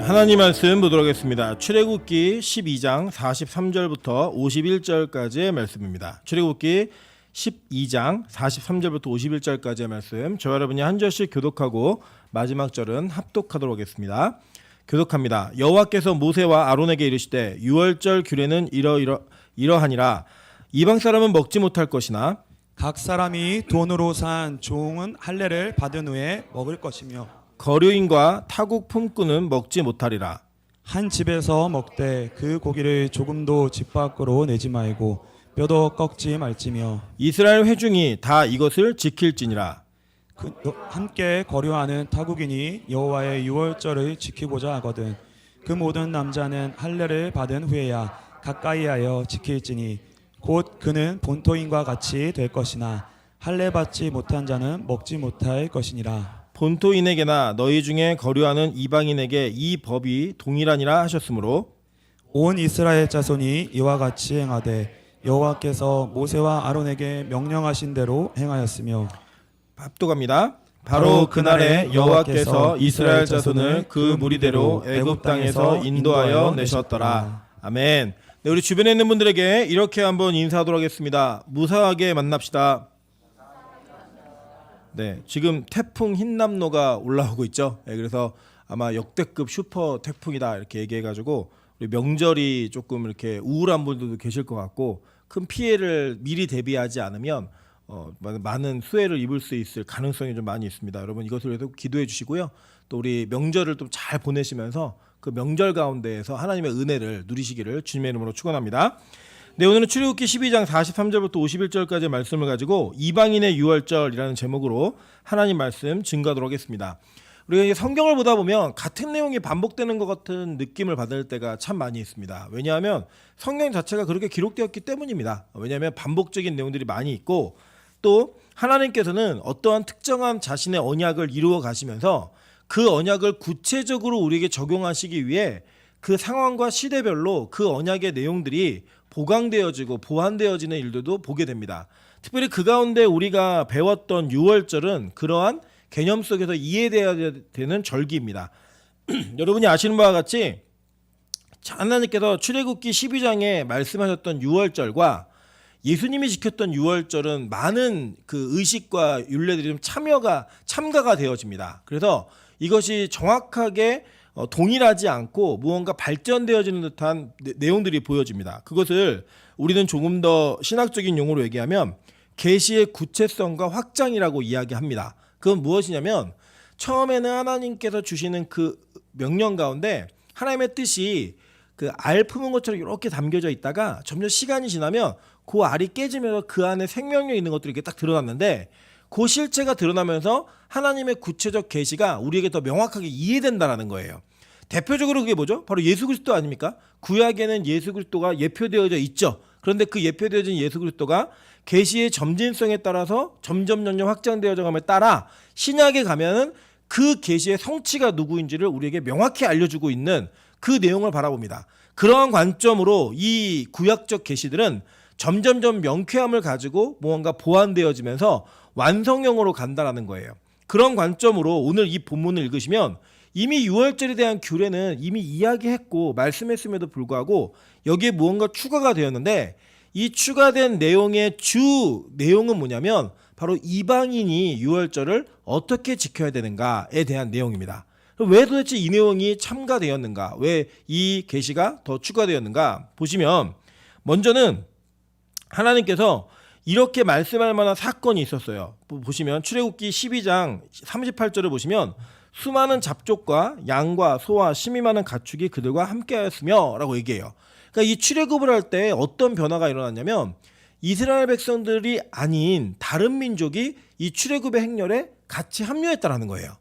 하나님 말씀 보도록 하겠습니다. 출애굽기 12장 43절부터 51절까지의 말씀입니다. 출애굽기 12장 43절부터 51절까지의 말씀, 저와 여러분이 한 절씩 교독하고 마지막 절은 합독하도록 하겠습니다. 교독합니다. 여호와께서 모세와 아론에게 이르시되 유월절 규례는 이러하니라. 이방 사람은 먹지 못할 것이나 각 사람이 돈으로 산 종은 할례를 받은 후에 먹을 것이며 거류인과 타국 품꾼은 먹지 못하리라. 한 집에서 먹되 그 고기를 조금도 집 밖으로 내지 말고 뼈도 꺾지 말지며 이스라엘 회중이 다 이것을 지킬지니라. 함께 거류하는 타국인이 여호와의 유월절을 지키고자 하거든 그 모든 남자는 할례를 받은 후에야 가까이하여 지킬지니 곧 그는 본토인과 같이 될 것이나 할례 받지 못한 자는 먹지 못할 것이니라. 본토인에게나 너희 중에 거류하는 이방인에게 이 법이 동일하니라 하셨으므로 온 이스라엘 자손이 이와 같이 행하되 여호와께서 모세와 아론에게 명령하신 대로 행하였으며. 합독합니다. 바로 그날에 여호와께서 이스라엘 자손을 그 무리대로 애굽 땅에서 인도하여 내셨더라. 아멘. 네, 우리 주변에 있는 분들에게 이렇게 한번 인사하도록 하겠습니다. 무사하게 만납시다. 네, 지금 태풍 흰남노가 올라오고 있죠. 네, 그래서 아마 역대급 슈퍼 태풍이다 이렇게 얘기해가지고 우리 명절이 조금 이렇게 우울한 분들도 계실 것 같고, 큰 피해를 미리 대비하지 않으면 많은 수해를 입을 수 있을 가능성이 좀 많이 있습니다. 여러분 이것을 위해서 기도해 주시고요. 또 우리 명절을 좀 잘 보내시면서 그 명절 가운데에서 하나님의 은혜를 누리시기를 주님의 이름으로 축원합니다. 네, 오늘은 출애굽기 12장 43절부터 51절까지의 말씀을 가지고 이방인의 유월절이라는 제목으로 하나님 말씀 증거하도록 하겠습니다. 우리가 성경을 보다 보면 같은 내용이 반복되는 것 같은 느낌을 받을 때가 참 많이 있습니다. 왜냐하면 성경 자체가 그렇게 기록되었기 때문입니다. 왜냐하면 반복적인 내용들이 많이 있고, 또 하나님께서는 어떠한 특정한 자신의 언약을 이루어 가시면서 그 언약을 구체적으로 우리에게 적용하시기 위해 그 상황과 시대별로 그 언약의 내용들이 보강되어지고 보완되어지는 일들도 보게 됩니다. 특별히 그 가운데 우리가 배웠던 유월절은 그러한 개념 속에서 이해되어야 되는 절기입니다. 여러분이 아시는 바와 같이 하나님께서 출애굽기 12장에 말씀하셨던 유월절과 예수님이 지켰던 유월절은 많은 그 의식과 율례들이 좀 참가가 되어집니다. 그래서 이것이 정확하게 동일하지 않고 무언가 발전되어지는 듯한 내용들이 보여집니다. 그것을 우리는 조금 더 신학적인 용어로 얘기하면 계시의 구체성과 확장이라고 이야기합니다. 그건 무엇이냐면 처음에는 하나님께서 주시는 그 명령 가운데 하나님의 뜻이 그 알 품은 것처럼 이렇게 담겨져 있다가 점점 시간이 지나면 그 알이 깨지면서 그 안에 생명력 있는 것들이 이렇게 딱 드러났는데, 그 실체가 드러나면서 하나님의 구체적 계시가 우리에게 더 명확하게 이해된다는 거예요. 대표적으로 그게 뭐죠? 바로 예수 그리스도 아닙니까? 구약에는 예수 그리스도가 예표되어져 있죠. 그런데 그 예표되어진 예수 그리스도가 계시의 점진성에 따라서 점점 확장되어져 감에 따라 신약에 가면은 그 계시의 성취가 누구인지를 우리에게 명확히 알려주고 있는 그 내용을 바라봅니다. 그러한 관점으로 이 구약적 계시들은 점점 명쾌함을 가지고 무언가 보완되어지면서 완성형으로 간다라는 거예요. 그런 관점으로 오늘 이 본문을 읽으시면 이미 유월절에 대한 규례는 이미 이야기했고 말씀했음에도 불구하고 여기에 무언가 추가가 되었는데, 이 추가된 내용의 주 내용은 뭐냐면 바로 이방인이 유월절을 어떻게 지켜야 되는가에 대한 내용입니다. 왜 도대체 이 내용이 첨가되었는가, 왜 이 계시가 더 추가되었는가 보시면, 먼저는 하나님께서 이렇게 말씀할 만한 사건이 있었어요. 보시면 출애굽기 12장 38절을 보시면 수많은 잡족과 양과 소와 심이 많은 가축이 그들과 함께하였으며 라고 얘기해요. 그러니까 이 출애굽을 할 때 어떤 변화가 일어났냐면 이스라엘 백성들이 아닌 다른 민족이 이 출애굽의 행렬에 같이 합류했다라는 거예요.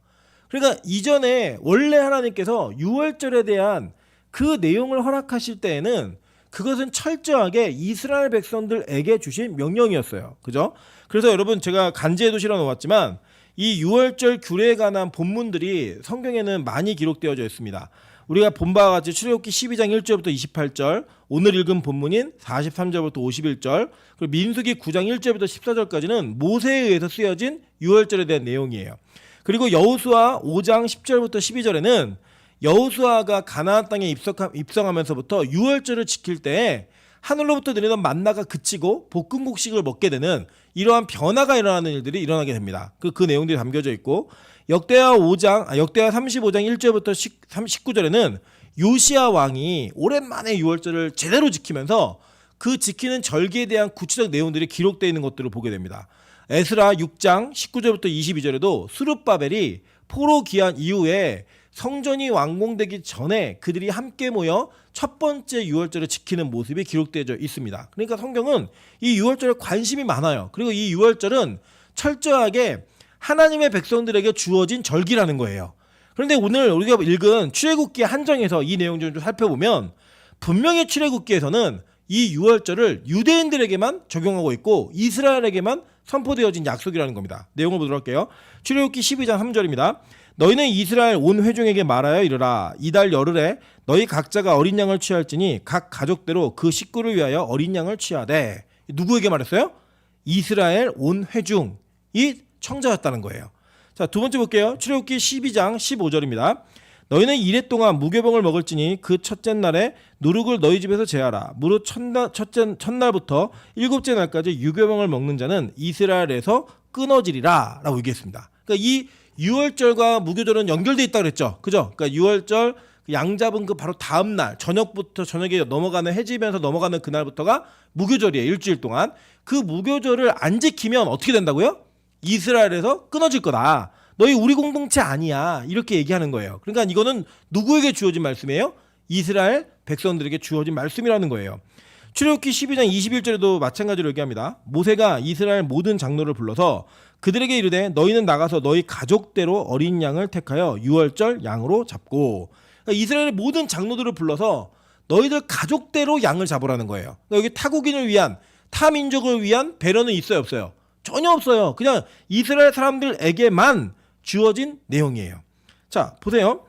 그러니까 이전에 원래 하나님께서 유월절에 대한 그 내용을 허락하실 때에는 그것은 철저하게 이스라엘 백성들에게 주신 명령이었어요. 그죠? 그래서 여러분 제가 간지에도 실어 놓았지만 이 유월절 규례에 관한 본문들이 성경에는 많이 기록되어져 있습니다. 우리가 본 바와 같이 출애굽기 12장 1절부터 28절, 오늘 읽은 본문인 43절부터 51절, 그리고 민수기 9장 1절부터 14절까지는 모세에 의해서 쓰여진 유월절에 대한 내용이에요. 그리고 여호수아 5장 10절부터 12절에는 여호수아가 가나안 땅에 입성하면서부터 유월절을 지킬 때 하늘로부터 내리던 만나가 그치고 볶은 곡식을 먹게 되는 이러한 변화가 일어나는 일들이 일어나게 됩니다. 그 내용들이 담겨져 있고 역대하 35장 1절부터 19절에는 요시야 왕이 오랜만에 유월절을 제대로 지키면서 그 지키는 절기에 대한 구체적 내용들이 기록되어 있는 것들을 보게 됩니다. 에스라 6장 19절부터 22절에도 스룹바벨이 포로 귀환 이후에 성전이 완공되기 전에 그들이 함께 모여 첫 번째 유월절을 지키는 모습이 기록되어 있습니다. 그러니까 성경은 이 유월절에 관심이 많아요. 그리고 이 유월절은 철저하게 하나님의 백성들에게 주어진 절기라는 거예요. 그런데 오늘 우리가 읽은 출애굽기 한정에서 이 내용 좀 살펴보면 분명히 출애굽기에서는 이 유월절을 유대인들에게만 적용하고 있고 이스라엘에게만 선포되어진 약속이라는 겁니다. 내용을 보도록 할게요. 출애굽기 12장 3절입니다. 너희는 이스라엘 온 회중에게 말하여 이르라. 이달 열흘에 너희 각자가 어린 양을 취할지니 각 가족대로 그 식구를 위하여 어린 양을 취하되. 누구에게 말했어요? 이스라엘 온 회중이 청자였다는 거예요. 자, 두 번째 볼게요. 출애굽기 12장 15절입니다. 너희는 이래 동안 무교병을 먹을지니 그 첫째 날에 누룩을 너희 집에서 제하라. 무릇 첫날부터 일곱째 날까지 유교병을 먹는 자는 이스라엘에서 끊어지리라 라고 얘기했습니다. 그러니까 이 유월절과 무교절은 연결되어 있다고 그랬죠. 그죠? 그러니까 유월절 양 잡은 그 바로 다음 날 저녁부터 저녁에 넘어가는 해지면서 넘어가는 그날부터가 무교절이에요. 일주일 동안. 그 무교절을 안 지키면 어떻게 된다고요? 이스라엘에서 끊어질 거다. 너희 우리 공동체 아니야. 이렇게 얘기하는 거예요. 그러니까 이거는 누구에게 주어진 말씀이에요? 이스라엘 백성들에게 주어진 말씀이라는 거예요. 출애굽기 12장 21절에도 마찬가지로 얘기합니다. 모세가 이스라엘 모든 장로를 불러서 그들에게 이르되 너희는 나가서 너희 가족대로 어린 양을 택하여 유월절 양으로 잡고. 그러니까 이스라엘의 모든 장로들을 불러서 너희들 가족대로 양을 잡으라는 거예요. 그러니까 여기 타국인을 위한 타민족을 위한 배려는 있어요 없어요? 전혀 없어요. 그냥 이스라엘 사람들에게만 주어진 내용이에요. 자, 보세요.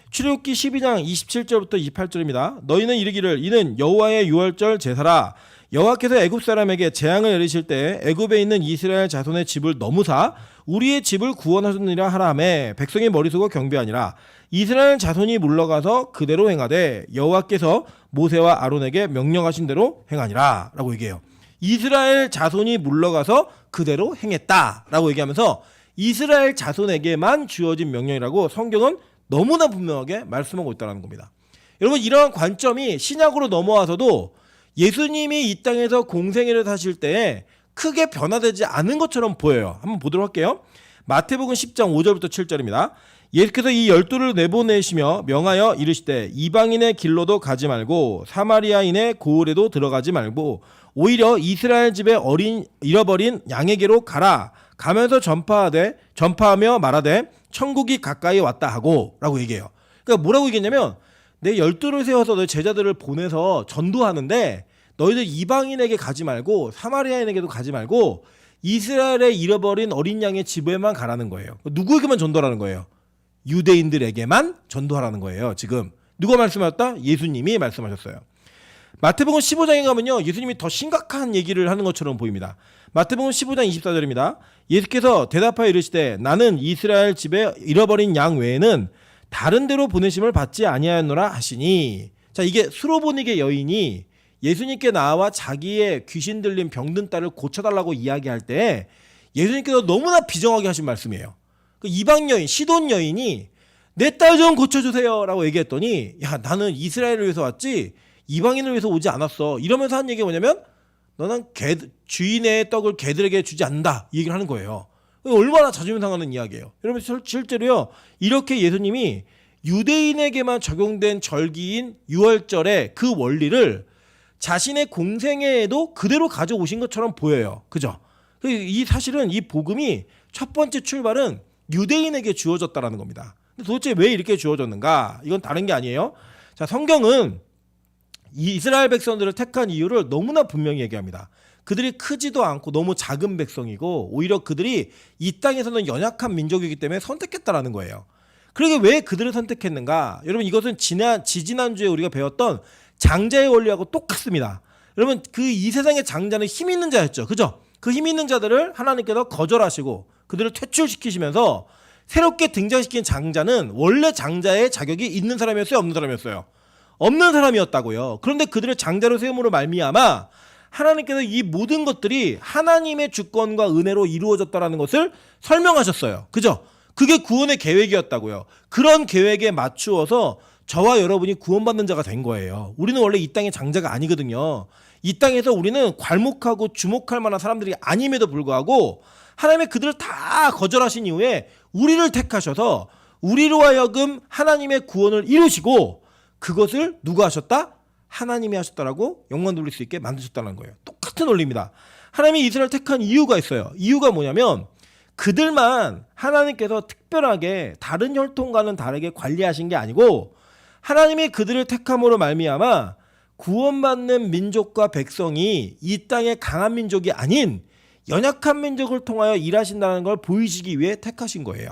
출애굽기 12장 27절부터 28절입니다. 너희는 이르기를 이는 여호와의 유월절 제사라. 여호와께서 애굽 사람에게 재앙을 내리실 때 애굽에 있는 이스라엘 자손의 집을 너무사 우리의 집을 구원하셨느니라 하라매 백성의 머리속을 경배하니라. 이스라엘 자손이 물러가서 그대로 행하되 여호와께서 모세와 아론에게 명령하신 대로 행하니라 라고 얘기해요. 이스라엘 자손이 물러가서 그대로 행했다라고 얘기하면서 이스라엘 자손에게만 주어진 명령이라고 성경은 너무나 분명하게 말씀하고 있다는 겁니다. 여러분 이러한 관점이 신약으로 넘어와서도 예수님이 이 땅에서 공생애를 사실 때 크게 변화되지 않은 것처럼 보여요. 한번 보도록 할게요. 마태복음 10장 5절부터 7절입니다. 예수께서 이 12를 내보내시며 명하여 이르시되 이방인의 길로도 가지 말고 사마리아인의 고을에도 들어가지 말고 오히려 이스라엘 집에 잃어버린 양에게로 가라. 가면서 전파하며 말하되 천국이 가까이 왔다 하고 라고 얘기해요. 그러니까 뭐라고 얘기했냐면 내 12를 세워서 너희 제자들을 보내서 전도하는데 너희들 이방인에게 가지 말고 사마리아인에게도 가지 말고 이스라엘에 잃어버린 어린 양의 집에만 가라는 거예요. 누구에게만 전도하라는 거예요? 유대인들에게만 전도하라는 거예요. 지금 누가 말씀하셨다? 예수님이 말씀하셨어요. 마태복음 15장에 가면요 예수님이 더 심각한 얘기를 하는 것처럼 보입니다. 마태복음 15장 24절입니다. 예수께서 대답하여 이르시되 나는 이스라엘 집에 잃어버린 양 외에는 다른 데로 보내심을 받지 아니하였노라 하시니. 자, 이게 수로보니게 여인이 예수님께 나와 자기의 귀신 들린 병든 딸을 고쳐달라고 이야기할 때 예수님께서 너무나 비정하게 하신 말씀이에요. 그 이방 여인, 시돈 여인이 내 딸 좀 고쳐주세요 라고 얘기했더니 야 나는 이스라엘을 위해서 왔지 이방인을 위해서 오지 않았어. 이러면서 한 얘기가 뭐냐면 너는 주인의 떡을 개들에게 주지 않는다 이 얘기를 하는 거예요. 얼마나 자존심 상하는 이야기예요. 여러분 실제로요 이렇게 예수님이 유대인에게만 적용된 절기인 유월절의 그 원리를 자신의 공생애에도 그대로 가져오신 것처럼 보여요. 그죠? 이 사실은 이 복음이 첫 번째 출발은 유대인에게 주어졌다라는 겁니다. 근데 도대체 왜 이렇게 주어졌는가? 이건 다른 게 아니에요. 자, 성경은 이 이스라엘 백성들을 택한 이유를 너무나 분명히 얘기합니다. 그들이 크지도 않고 너무 작은 백성이고 오히려 그들이 이 땅에서는 연약한 민족이기 때문에 선택했다라는 거예요. 그러게 왜 그들을 선택했는가? 여러분 이것은 지지난주에 우리가 배웠던 장자의 원리하고 똑같습니다. 여러분 그 이 세상의 장자는 힘 있는 자였죠. 그죠? 그 힘 있는 자들을 하나님께서 거절하시고 그들을 퇴출시키시면서 새롭게 등장시킨 장자는 원래 장자의 자격이 있는 사람이었어요, 없는 사람이었어요? 없는 사람이었다고요. 그런데 그들을 장자로 세움으로 말미암아 하나님께서 이 모든 것들이 하나님의 주권과 은혜로 이루어졌다라는 것을 설명하셨어요. 그죠? 그게 구원의 계획이었다고요. 그런 계획에 맞추어서 저와 여러분이 구원받는 자가 된 거예요. 우리는 원래 이 땅의 장자가 아니거든요. 이 땅에서 우리는 괄목하고 주목할 만한 사람들이 아님에도 불구하고 하나님의 그들을 다 거절하신 이후에 우리를 택하셔서 우리로 하여금 하나님의 구원을 이루시고 그것을 누가 하셨다? 하나님이 하셨다라고 영광 돌릴 수 있게 만드셨다는 거예요. 똑같은 원리입니다. 하나님이 이스라엘을 택한 이유가 있어요. 이유가 뭐냐면 그들만 하나님께서 특별하게 다른 혈통과는 다르게 관리하신 게 아니고 하나님이 그들을 택함으로 말미암아 구원받는 민족과 백성이 이 땅의 강한 민족이 아닌 연약한 민족을 통하여 일하신다는 걸 보이시기 위해 택하신 거예요.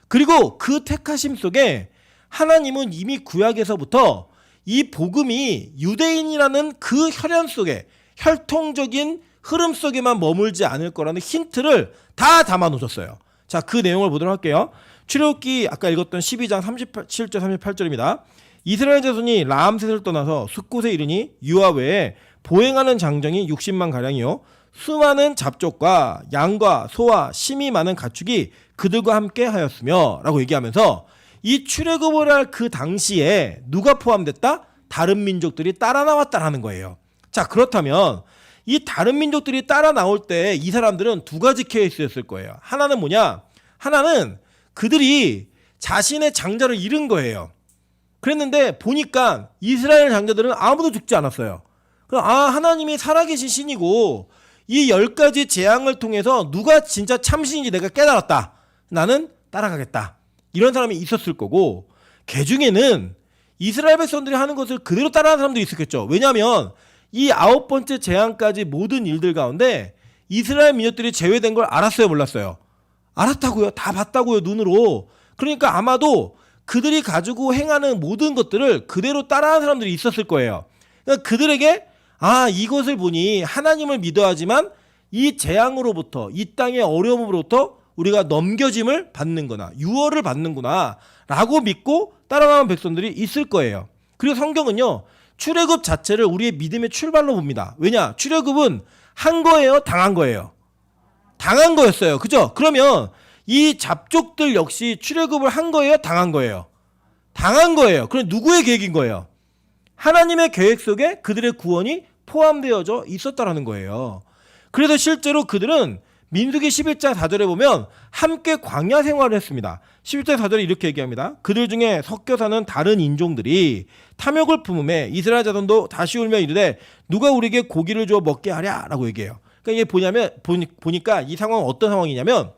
그리고 그 택하심 속에 하나님은 이미 구약에서부터 이 복음이 유대인이라는 그 혈연 속에 혈통적인 흐름 속에만 머물지 않을 거라는 힌트를 다 담아 놓으셨어요. 자, 그 내용을 보도록 할게요. 출애굽기 아까 읽었던 12장 37절 38절입니다. 이스라엘 자손이 라암셋을 떠나서 숫곳에 이르니 유아 외에 보행하는 장정이 60만 가량이요 수많은 잡족과 양과 소와 심이 많은 가축이 그들과 함께 하였으며 라고 얘기하면서 이 출애굽을 할 그 당시에 누가 포함됐다? 다른 민족들이 따라 나왔다라는 거예요. 자, 그렇다면 이 다른 민족들이 따라 나올 때 이 사람들은 두 가지 케이스였을 거예요. 하나는 뭐냐? 하나는 그들이 자신의 장자를 잃은 거예요. 그랬는데 보니까 이스라엘 장자들은 아무도 죽지 않았어요. 그럼 하나님이 살아계신 신이고 이 10가지 재앙을 통해서 누가 진짜 참신인지 내가 깨달았다. 나는 따라가겠다. 이런 사람이 있었을 거고 그 중에는 이스라엘 백성들이 하는 것을 그대로 따라하는 사람도 있었겠죠. 왜냐하면 이 9번째 재앙까지 모든 일들 가운데 이스라엘 민족들이 제외된 걸 알았어요, 몰랐어요? 알았다고요. 다 봤다고요, 눈으로. 그러니까 아마도 그들이 가지고 행하는 모든 것들을 그대로 따라하는 사람들이 있었을 거예요. 그러니까 그들에게 이것을 보니 하나님을 믿어야 하지만 이 재앙으로부터 이 땅의 어려움으로부터 우리가 넘겨짐을 받는구나, 유월을 받는구나 라고 믿고 따라가는 백성들이 있을 거예요. 그리고 성경은요 출애굽 자체를 우리의 믿음의 출발로 봅니다. 왜냐? 출애굽은 한 거예요, 당한 거예요? 당한 거였어요. 그죠? 그러면 이 잡족들 역시 출애굽을 한 거예요, 당한 거예요? 당한 거예요. 그럼 누구의 계획인 거예요? 하나님의 계획 속에 그들의 구원이 포함되어져 있었다라는 거예요. 그래서 실제로 그들은 민수기 11장 4절에 보면 함께 광야 생활을 했습니다. 11장 4절에 이렇게 얘기합니다. 그들 중에 섞여 사는 다른 인종들이 탐욕을 품음에 이스라엘 자손도 다시 울며 이르되 누가 우리에게 고기를 주어 먹게 하랴 라고 얘기해요. 그러니까 이게 보니까 이 상황은 어떤 상황이냐면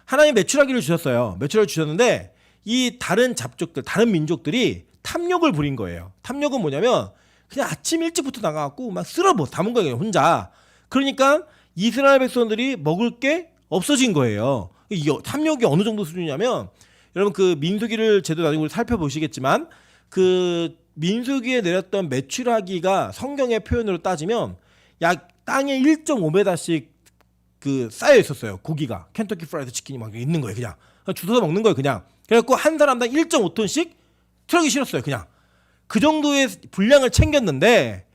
하나님 메추라기를 주셨어요. 메추라기를 주셨는데 이 다른 잡족들, 다른 민족들이 탐욕을 부린 거예요. 탐욕은 뭐냐면 그냥 아침 일찍부터 나가갖고 막 쓸어버 담은 거예요, 혼자. 그러니까 이스라엘 백성들이 먹을 게 없어진 거예요. 이 탐욕이 어느 정도 수준이냐면 여러분 그 민수기를 제대로 나중에 살펴보시겠지만 그 민수기에 내렸던 메추라기가 성경의 표현으로 따지면 약 땅에 1.5m씩 그 쌓여 있었어요. 고기가 켄터키 프라이드 치킨이 막 있는 거예요. 그냥 주워서 먹는 거예요. 그냥 그래갖고 한 사람당 1.5톤씩 트럭이 실었어요. 그냥 그 정도의 분량을 챙겼는데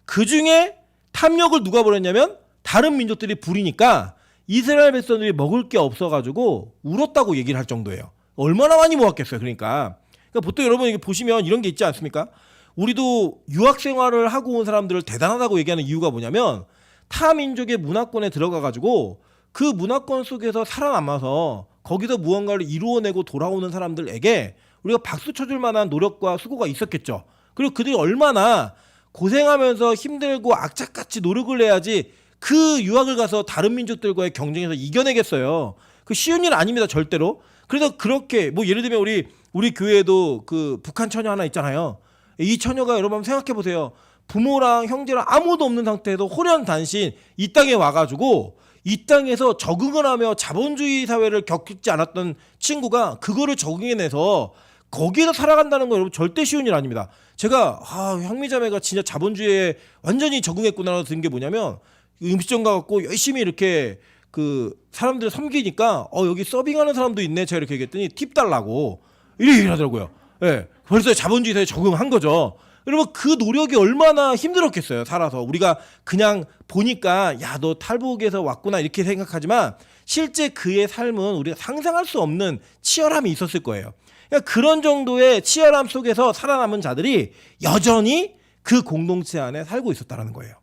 그 중에 탐욕을 누가 벌였냐면 다른 민족들이 부리니까 이스라엘 백성들이 먹을 게 없어가지고 울었다고 얘기를 할 정도예요. 얼마나 많이 모았겠어요. 그러니까 보통 여러분 이게 보시면 이런 게 있지 않습니까? 우리도 유학 생활을 하고 온 사람들을 대단하다고 얘기하는 이유가 뭐냐면 타 민족의 문화권에 들어가가지고 그 문화권 속에서 살아남아서 거기서 무언가를 이루어내고 돌아오는 사람들에게 우리가 박수 쳐줄 만한 노력과 수고가 있었겠죠. 그리고 그들이 얼마나 고생하면서 힘들고 악착같이 노력을 해야지 그 유학을 가서 다른 민족들과의 경쟁에서 이겨내겠어요. 그 쉬운 일 아닙니다, 절대로. 그래서 그렇게 뭐 예를 들면 우리 교회에도 그 북한 처녀 하나 있잖아요. 이 처녀가 여러분 한번 생각해 보세요. 부모랑 형제랑 아무도 없는 상태에서 호련단신 이 땅에 와가지고 이 땅에서 적응을 하며 자본주의 사회를 겪지 않았던 친구가 그거를 적응해내서 거기에서 살아간다는 건 여러분 절대 쉬운 일 아닙니다. 제가 형미자매가 진짜 자본주의에 완전히 적응했구나라고 든 게 뭐냐면 음식점 가갖고 열심히 이렇게 그 사람들을 섬기니까 여기 서빙하는 사람도 있네. 제가 이렇게 얘기했더니 팁 달라고 이렇게 얘기를 하더라고요. 예, 벌써 자본주의 사회에 적응한 거죠. 여러분 그 노력이 얼마나 힘들었겠어요. 살아서 우리가 그냥 보니까 야 너 탈북에서 왔구나 이렇게 생각하지만 실제 그의 삶은 우리가 상상할 수 없는 치열함이 있었을 거예요. 그러니까 그런 정도의 치열함 속에서 살아남은 자들이 여전히 그 공동체 안에 살고 있었다는 거예요.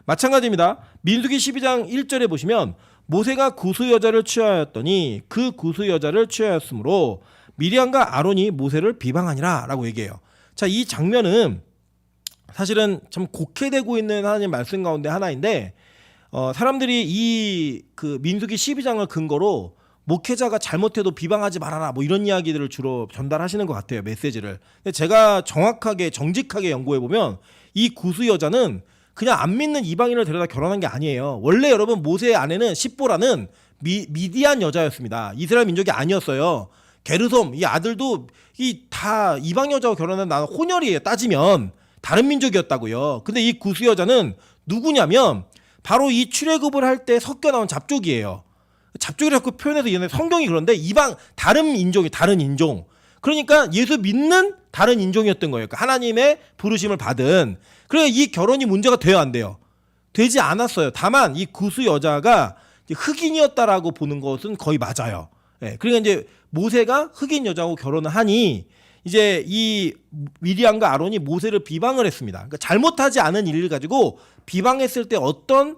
마찬가지입니다. 민수기 12장 1절에 보시면 모세가 구스 여자를 취하였더니 그 구스 여자를 취하였으므로 미리암과 아론이 모세를 비방하니라 라고 얘기해요. 자, 이 장면은 사실은 참 곡해되고 있는 하나님 말씀 가운데 하나인데 사람들이 이 그 민수기 12장을 근거로 목회자가 잘못해도 비방하지 말아라 뭐 이런 이야기들을 주로 전달하시는 것 같아요. 메시지를. 근데 제가 정확하게 정직하게 연구해 보면 이 구스 여자는 그냥 안 믿는 이방인을 데려다 결혼한 게 아니에요. 원래 여러분 모세의 아내는 십보라는 미디안 여자였습니다. 이스라엘 민족이 아니었어요. 게르솜 이 아들도 이 다 이방 여자와 결혼한 나는 혼혈이에요. 따지면 다른 민족이었다고요. 근데 이 구스 여자는 누구냐면 바로 이 출애굽을 할 때 섞여 나온 잡족이에요. 잡족이라고 표현해서 얘네 성경이 그런데 이방 다른 인종이 다른 인종. 그러니까 예수 믿는 다른 인종이었던 거예요. 그러니까 하나님의 부르심을 받은. 그래 이 결혼이 문제가 돼요, 안 돼요? 되지 않았어요. 다만 이 구스 여자가 흑인이었다라고 보는 것은 거의 맞아요. 예, 그러니까 이제 모세가 흑인 여자하고 결혼을 하니 이제 이 미리암과 아론이 모세를 비방을 했습니다. 그러니까 잘못하지 않은 일을 가지고 비방했을 때 어떤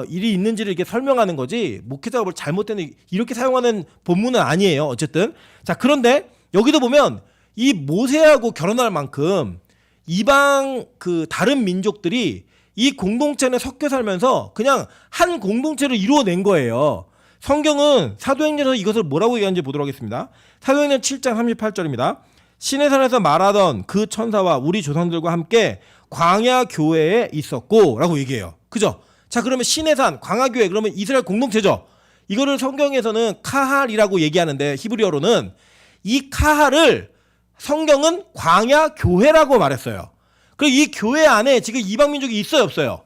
일이 있는지를 이렇게 설명하는 거지 목회자가 뭘 잘못했는데 이렇게 사용하는 본문은 아니에요. 어쨌든 자 그런데 여기도 보면 이 모세하고 결혼할 만큼 이방 그 다른 민족들이 이 공동체 내 섞여 살면서 그냥 한 공동체를 이루어낸 거예요. 성경은 사도행전에서 이것을 뭐라고 얘기하는지 보도록 하겠습니다. 사도행전 7장 38절입니다. 시내산에서 말하던 그 천사와 우리 조상들과 함께 광야 교회에 있었고 라고 얘기해요. 그죠? 자 그러면 시내산 광야교회 그러면 이스라엘 공동체죠. 이거를 성경에서는 카할이라고 얘기하는데 히브리어로는 이 카할을 성경은 광야교회라고 말했어요. 그리고 이 교회 안에 지금 이방민족이 있어요 없어요?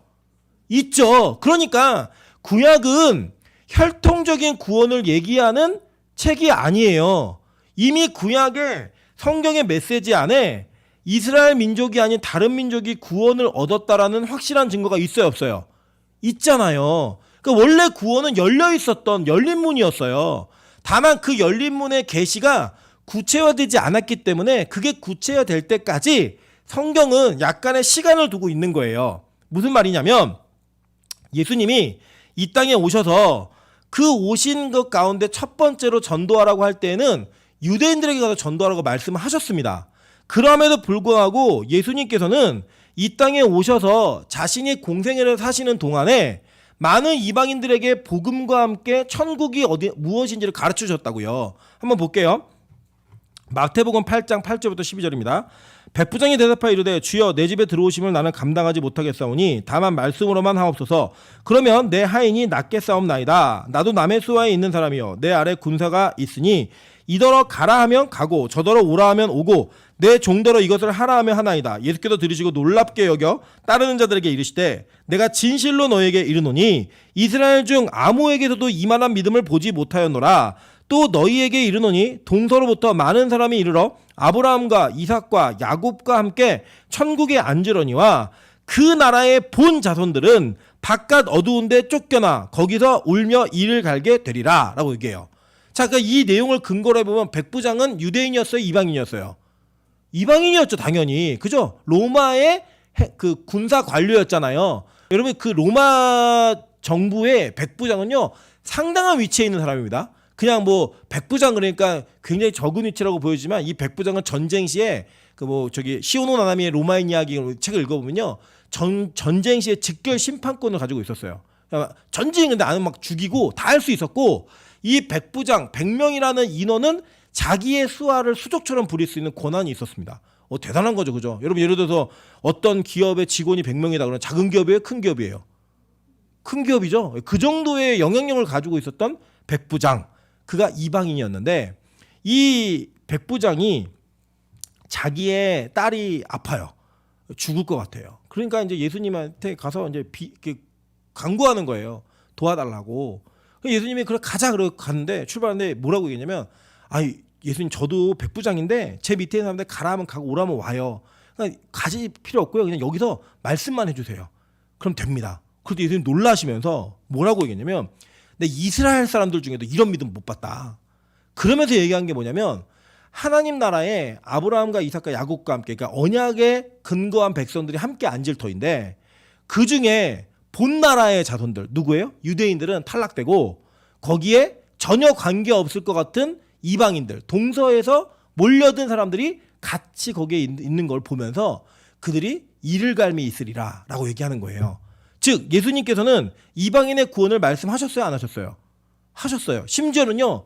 있죠. 그러니까 구약은 혈통적인 구원을 얘기하는 책이 아니에요. 이미 구약의 성경의 메시지 안에 이스라엘 민족이 아닌 다른 민족이 구원을 얻었다라는 확실한 증거가 있어요 없어요? 있잖아요. 그러니까 원래 구원은 열려 있었던 열린 문이었어요. 다만 그 열린 문의 계시가 구체화되지 않았기 때문에 그게 구체화될 때까지 성경은 약간의 시간을 두고 있는 거예요. 무슨 말이냐면 예수님이 이 땅에 오셔서 그 오신 것 가운데 첫 번째로 전도하라고 할 때는 유대인들에게 가서 전도하라고 말씀을 하셨습니다. 그럼에도 불구하고 예수님께서는 이 땅에 오셔서 자신이 공생애를 사시는 동안에 많은 이방인들에게 복음과 함께 천국이 무엇인지를 가르쳐 주셨다고요. 한번 볼게요. 마태복음 8장 8절부터 12절입니다. 백부장이 대답하여 이르되 주여 내 집에 들어오심을 나는 감당하지 못하겠사오니 다만 말씀으로만 하옵소서. 그러면 내 하인이 낫게 싸움나이다. 나도 남의 수하에 있는 사람이요 내 아래 군사가 있으니 이더러 가라 하면 가고 저더러 오라 하면 오고 내 종더러 이것을 하라 하면 하나이다. 예수께서 들으시고 놀랍게 여겨 따르는 자들에게 이르시되 내가 진실로 너에게 이르노니 이스라엘 중 아무에게서도 이만한 믿음을 보지 못하였노라. 또 너희에게 이르노니 동서로부터 많은 사람이 이르러 아브라함과 이삭과 야곱과 함께 천국에 앉으러니와 그 나라의 본 자손들은 바깥 어두운 데 쫓겨나 거기서 울며 이를 갈게 되리라 라고 얘기해요. 자, 그러니까 이 내용을 근거로 해보면 백부장은 유대인이었어요 이방인이었어요? 이방인이었죠 당연히. 그죠? 로마의 그 군사 관료였잖아요. 여러분 그 로마 정부의 백부장은요 상당한 위치에 있는 사람입니다. 그냥 뭐 백부장 그러니까 굉장히 적은 위치라고 보여지만 이 백부장은 전쟁 시에 그 뭐 저기 시오노 나나미의 로마인 이야기 책을 읽어보면요 전쟁 시에 직결 심판권을 가지고 있었어요. 전쟁 근데 나는 막 죽이고 다 할 수 있었고 이 백부장 100명이라는 인원은 자기의 수하를 수족처럼 부릴 수 있는 권한이 있었습니다. 대단한 거죠, 그죠? 여러분 예를 들어서 어떤 기업의 직원이 100명이다 그러면 작은 기업이에요, 큰 기업이에요? 큰 기업이죠. 그 정도의 영향력을 가지고 있었던 백부장. 그가 이방인이었는데 이 백부장이 자기의 딸이 아파요. 죽을 것 같아요. 그러니까 이제 예수님한테 가서 이제 강구하는 거예요. 도와달라고. 예수님이 그래 가자 그러고 갔는데 출발하는데 뭐라고 얘기했냐면 예수님 저도 백부장인데 제 밑에 있는 사람들 가라 하면 가고 오라 하면 와요. 그러니까 가질 필요 없고요. 그냥 여기서 말씀만 해주세요. 그럼 됩니다. 그런데 예수님 놀라시면서 뭐라고 얘기했냐면 내 이스라엘 사람들 중에도 이런 믿음 못 봤다. 그러면서 얘기한 게 뭐냐면 하나님 나라에 아브라함과 이삭과 야곱과 함께 그러니까 언약에 근거한 백성들이 함께 앉을 터인데 그 중에 본 나라의 자손들 누구예요? 유대인들은 탈락되고 거기에 전혀 관계없을 것 같은 이방인들 동서에서 몰려든 사람들이 같이 거기에 있는 걸 보면서 그들이 이를 갈미 있으리라 라고 얘기하는 거예요. 즉 예수님께서는 이방인의 구원을 말씀하셨어요? 안 하셨어요? 하셨어요. 심지어는요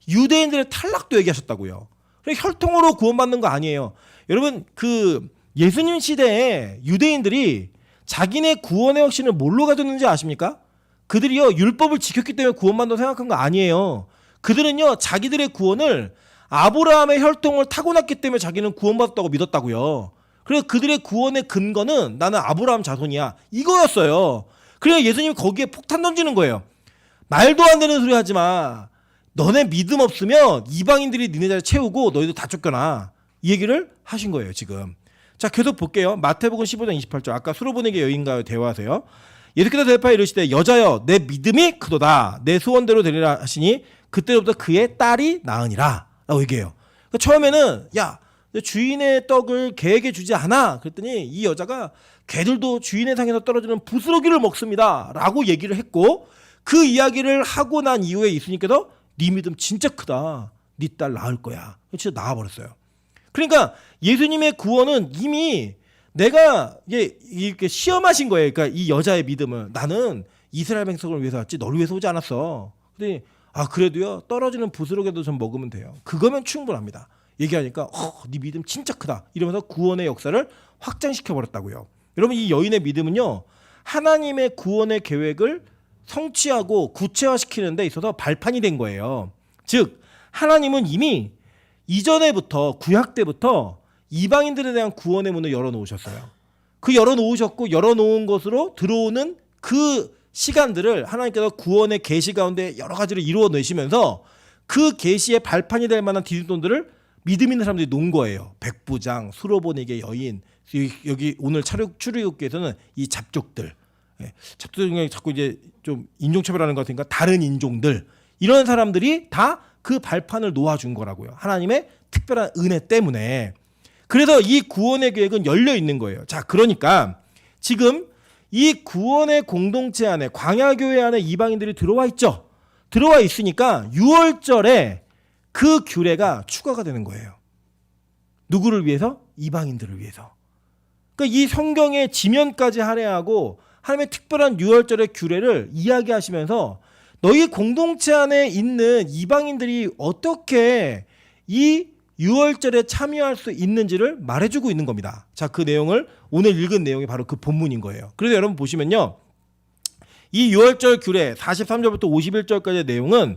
유대인들의 탈락도 얘기하셨다고요. 혈통으로 구원받는 거 아니에요. 여러분 그 예수님 시대에 유대인들이 자기네 구원의 확신을 뭘로 가졌는지 아십니까? 그들이요 율법을 지켰기 때문에 구원받는다고 생각한 거 아니에요. 그들은요 자기들의 구원을 아브라함의 혈통을 타고났기 때문에 자기는 구원받았다고 믿었다고요. 그래서 그들의 구원의 근거는 나는 아브라함 자손이야 이거였어요. 그래서 예수님이 거기에 폭탄 던지는 거예요. 말도 안 되는 소리 하지 마. 너네 믿음 없으면 이방인들이 니네 자리 채우고 너희도 다 쫓겨나. 이 얘기를 하신 거예요 지금. 자 계속 볼게요. 마태복음 15장 28절 아까 수로보내게 여인과의 대화하세요. 예수께서 대답하여 이르시되 여자여 내 믿음이 크도다 내 소원대로 되리라 하시니 그때부터 그의 딸이 나으니라 라고 얘기해요. 그러니까 처음에는 야 내 주인의 떡을 개에게 주지 않아 그랬더니 이 여자가 개들도 주인의 상에서 떨어지는 부스러기를 먹습니다 라고 얘기를 했고 그 이야기를 하고 난 이후에 예수님께서 네 믿음 진짜 크다 네 딸 낳을 거야 진짜 낳아버렸어요. 그러니까 예수님의 구원은 이미 내가 이렇게 시험하신 거예요. 그러니까 이 여자의 믿음을 나는 이스라엘 백성을 위해서 왔지 너를 위해서 오지 않았어. 근데 그래도요 떨어지는 부스러기도 좀 먹으면 돼요. 그거면 충분합니다. 얘기하니까 네 믿음 진짜 크다 이러면서 구원의 역사를 확장시켜 버렸다고요. 여러분 이 여인의 믿음은요 하나님의 구원의 계획을 성취하고 구체화시키는 데 있어서 발판이 된 거예요. 즉 하나님은 이미 이전에부터 구약 때부터 이방인들에 대한 구원의 문을 열어놓으셨어요. 그 열어놓으셨고 열어놓은 것으로 들어오는 그 시간들을 하나님께서 구원의 계시 가운데 여러 가지를 이루어내시면서 그 계시의 발판이 될 만한 디딤돌들을 믿음 있는 사람들이 놓은 거예요. 백부장, 수로보니게 여인, 여기 오늘 출애굽기에서는 이 잡족들, 잡족 중에 자꾸 이제 좀 인종차별하는 것 같으니까 다른 인종들 이런 사람들이 다 그 발판을 놓아준 거라고요. 하나님의 특별한 은혜 때문에. 그래서 이 구원의 계획은 열려 있는 거예요. 자, 그러니까 지금 이 구원의 공동체 안에 광야교회 안에 이방인들이 들어와 있죠. 들어와 있으니까 6월절에 그 규례가 추가가 되는 거예요. 누구를 위해서? 이방인들을 위해서. 그러니까 이 성경의 지면까지 할애하고 하나님의 특별한 6월절의 규례를 이야기하시면서 너희 공동체 안에 있는 이방인들이 어떻게 이 6월절에 참여할 수 있는지를 말해주고 있는 겁니다. 자, 그 내용을 오늘 읽은 내용이 바로 그 본문인 거예요. 그래서 여러분 보시면요. 이 6월절 규례 43절부터 51절까지의 내용은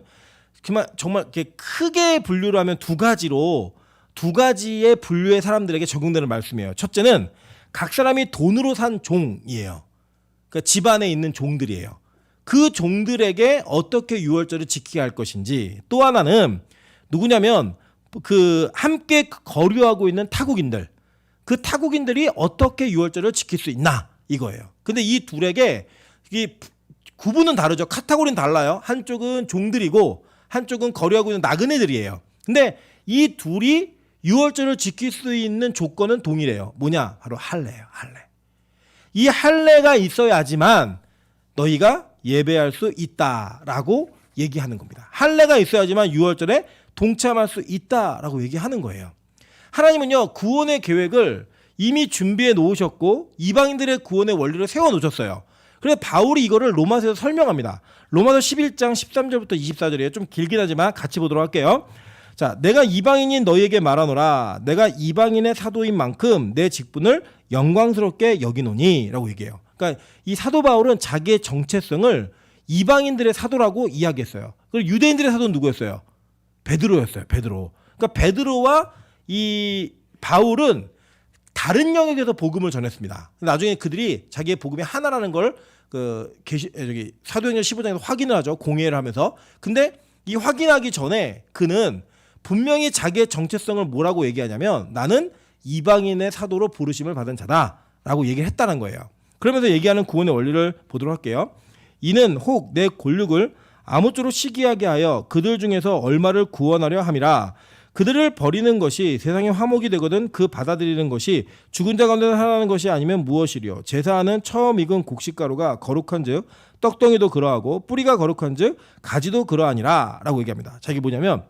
정말 이렇게 크게 분류를 하면 두 가지의 분류의 사람들에게 적용되는 말씀이에요. 첫째는 각 사람이 돈으로 산 종이에요. 그러니까 집안에 있는 종들이에요. 그 종들에게 어떻게 6월절을 지키게 할 것인지. 또 하나는 누구냐면 그 함께 거류하고 있는 타국인들. 그 타국인들이 어떻게 6월절을 지킬 수 있나 이거예요. 근데 이 둘에게 이 구분은 다르죠. 카테고리는 달라요. 한쪽은 종들이고 한쪽은 거류하고 있는 나그네들이에요. 근데 이 둘이 6월절을 지킬 수 있는 조건은 동일해요. 뭐냐? 바로 할례예요. 할례. 이 할례가 있어야지만 너희가 예배할 수 있다라고 얘기하는 겁니다. 할례가 있어야지만 6월절에 동참할 수 있다라고 얘기하는 거예요. 하나님은요 구원의 계획을 이미 준비해 놓으셨고 이방인들의 구원의 원리를 세워 놓으셨어요. 그래서 바울이 이거를 로마서에서 설명합니다. 로마서 11장 13절부터 24절이에요. 좀 길긴 하지만 같이 보도록 할게요. 자, 내가 이방인인 너희에게 말하노라. 내가 이방인의 사도인 만큼 내 직분을 영광스럽게 여기노니 라고 얘기해요. 그러니까 이 사도 바울은 자기의 정체성을 이방인들의 사도라고 이야기했어요. 그리고 유대인들의 사도는 누구였어요? 베드로였어요. 베드로. 그러니까 베드로와 이 바울은 다른 영역에서 복음을 전했습니다. 나중에 그들이 자기의 복음이 하나라는 걸 저기 사도행전 15장에서 확인을 하죠. 공회를 하면서. 근데 이 확인하기 전에 그는 분명히 자기의 정체성을 뭐라고 얘기하냐면 나는 이방인의 사도로 부르심을 받은 자다라고 얘기를 했다는 거예요. 그러면서 얘기하는 구원의 원리를 보도록 할게요. 이는 혹 내 골육을 아무쪼록 시기하게 하여 그들 중에서 얼마를 구원하려 함이라. 그들을 버리는 것이 세상의 화목이 되거든 그 받아들이는 것이 죽은 자 가운데 살아나는 것이 아니면 무엇이리요. 제사하는 처음 익은 곡식가루가 거룩한즉 떡덩이도 그러하고 뿌리가 거룩한즉 가지도 그러하니라 라고 얘기합니다. 자, 이게 뭐냐면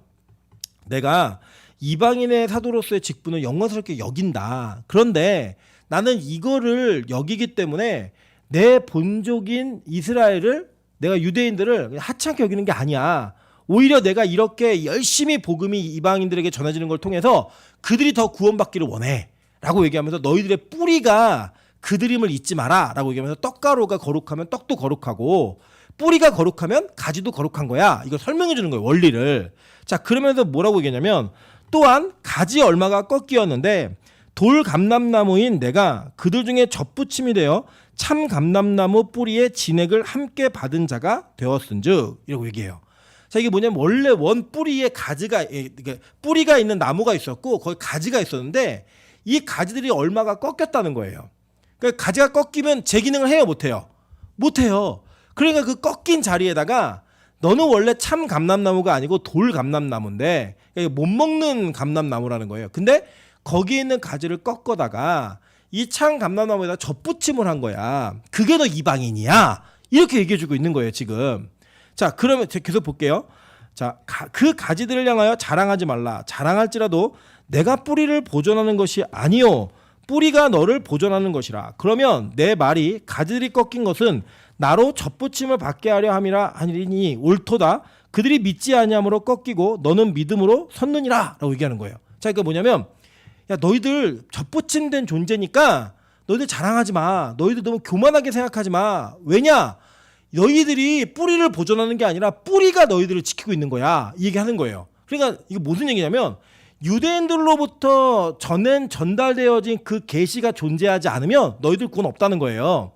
내가 이방인의 사도로서의 직분을 영광스럽게 여긴다. 그런데 나는 이거를 여기기 때문에 내 본족인 이스라엘을, 내가 유대인들을 하찮게 여기는 게 아니야. 오히려 내가 이렇게 열심히 복음이 이방인들에게 전해지는 걸 통해서 그들이 더 구원받기를 원해 라고 얘기하면서 너희들의 뿌리가 그들임을 잊지 마라 라고 얘기하면서 떡가루가 거룩하면 떡도 거룩하고 뿌리가 거룩하면 가지도 거룩한 거야. 이걸 설명해 주는 거예요, 원리를. 자, 그러면서 뭐라고 얘기하냐면 또한 가지 얼마가 꺾이었는데 돌 감람나무인 내가 그들 중에 젖붙임이 되어 참 감람나무 뿌리의 진액을 함께 받은 자가 되었은즉 이라고 얘기해요. 자, 이게 뭐냐면 원래 원 뿌리에 가지가, 뿌리가 있는 나무가 있었고 거기 가지가 있었는데 이 가지들이 얼마가 꺾였다는 거예요. 그러니까 가지가 꺾이면 제 기능을 해요, 못해요? 못해요. 그러니까 그 꺾인 자리에다가 너는 원래 참 감람나무가 아니고 돌 감람나무인데 그러니까 못 먹는 감람나무라는 거예요. 근데 거기에 있는 가지를 꺾어다가 이 참 감람나무에다 젖붙임을 한 거야. 그게 너 이방인이야. 이렇게 얘기해주고 있는 거예요, 지금. 자, 그러면 계속 볼게요. 자, 그 가지들을 향하여 자랑하지 말라. 자랑할지라도 내가 뿌리를 보존하는 것이 아니요 뿌리가 너를 보존하는 것이라. 그러면 내 말이 가지들이 꺾인 것은 나로 젖붙임을 받게 하려 함이라 하니니 옳도다. 그들이 믿지 아니함으로 꺾이고 너는 믿음으로 섰느니라 라고 얘기하는 거예요. 자, 그러니까 뭐냐면 야, 너희들 젖붙임된 존재니까 너희들 자랑하지 마. 너희들 너무 교만하게 생각하지 마. 왜냐? 너희들이 뿌리를 보존하는 게 아니라 뿌리가 너희들을 지키고 있는 거야. 이 얘기하는 거예요. 그러니까 이게 무슨 얘기냐면 유대인들로부터 전달되어진 그 계시가 존재하지 않으면 너희들 구원 없다는 거예요.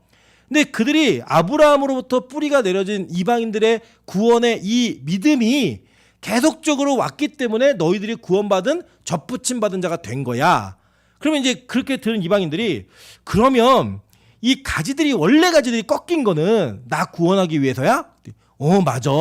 근데 그들이 아브라함으로부터 뿌리가 내려진 이방인들의 구원의 이 믿음이 계속적으로 왔기 때문에 너희들이 구원받은 젖붙임 받은 자가 된 거야. 그러면 이제 그렇게 들은 이방인들이 그러면 이 가지들이 원래 가지들이 꺾인 거는 나 구원하기 위해서야? 맞아.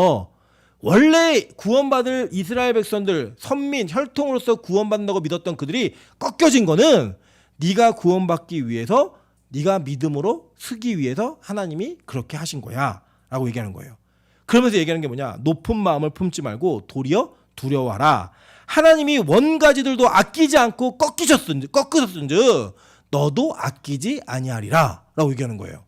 원래 구원받을 이스라엘 백성들 선민 혈통으로서 구원받는다고 믿었던 그들이 꺾여진 거는 네가 구원받기 위해서 네가 믿음으로 서기 위해서 하나님이 그렇게 하신 거야 라고 얘기하는 거예요. 그러면서 얘기하는 게 뭐냐? 높은 마음을 품지 말고 도리어 두려워하라. 하나님이 원가지들도 아끼지 않고 꺾으셨은즉 너도 아끼지 아니하리라 라고 얘기하는 거예요.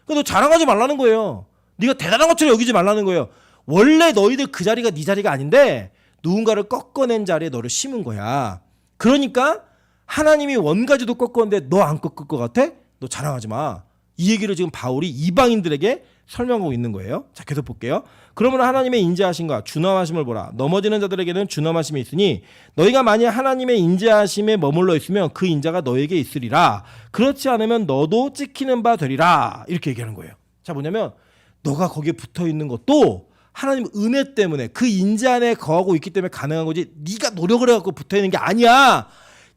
그러니까 너 자랑하지 말라는 거예요. 네가 대단한 것처럼 여기지 말라는 거예요. 원래 너희들 그 자리가 네 자리가 아닌데 누군가를 꺾어낸 자리에 너를 심은 거야. 그러니까 하나님이 원가지도 꺾었는데 너 안 꺾을 것 같아? 너 자랑하지 마. 이 얘기를 지금 바울이 이방인들에게 설명하고 있는 거예요. 자, 계속 볼게요. 그러므로 하나님의 인자하심과 준엄하심을 보라. 넘어지는 자들에게는 준엄하심이 있으니 너희가 만약 하나님의 인자하심에 머물러 있으면 그 인자가 너에게 있으리라. 그렇지 않으면 너도 찍히는 바 되리라. 이렇게 얘기하는 거예요. 자, 뭐냐면 너가 거기에 붙어 있는 것도 하나님 은혜 때문에 그 인자 안에 거하고 있기 때문에 가능한 거지 네가 노력을 해갖고 붙어 있는 게 아니야.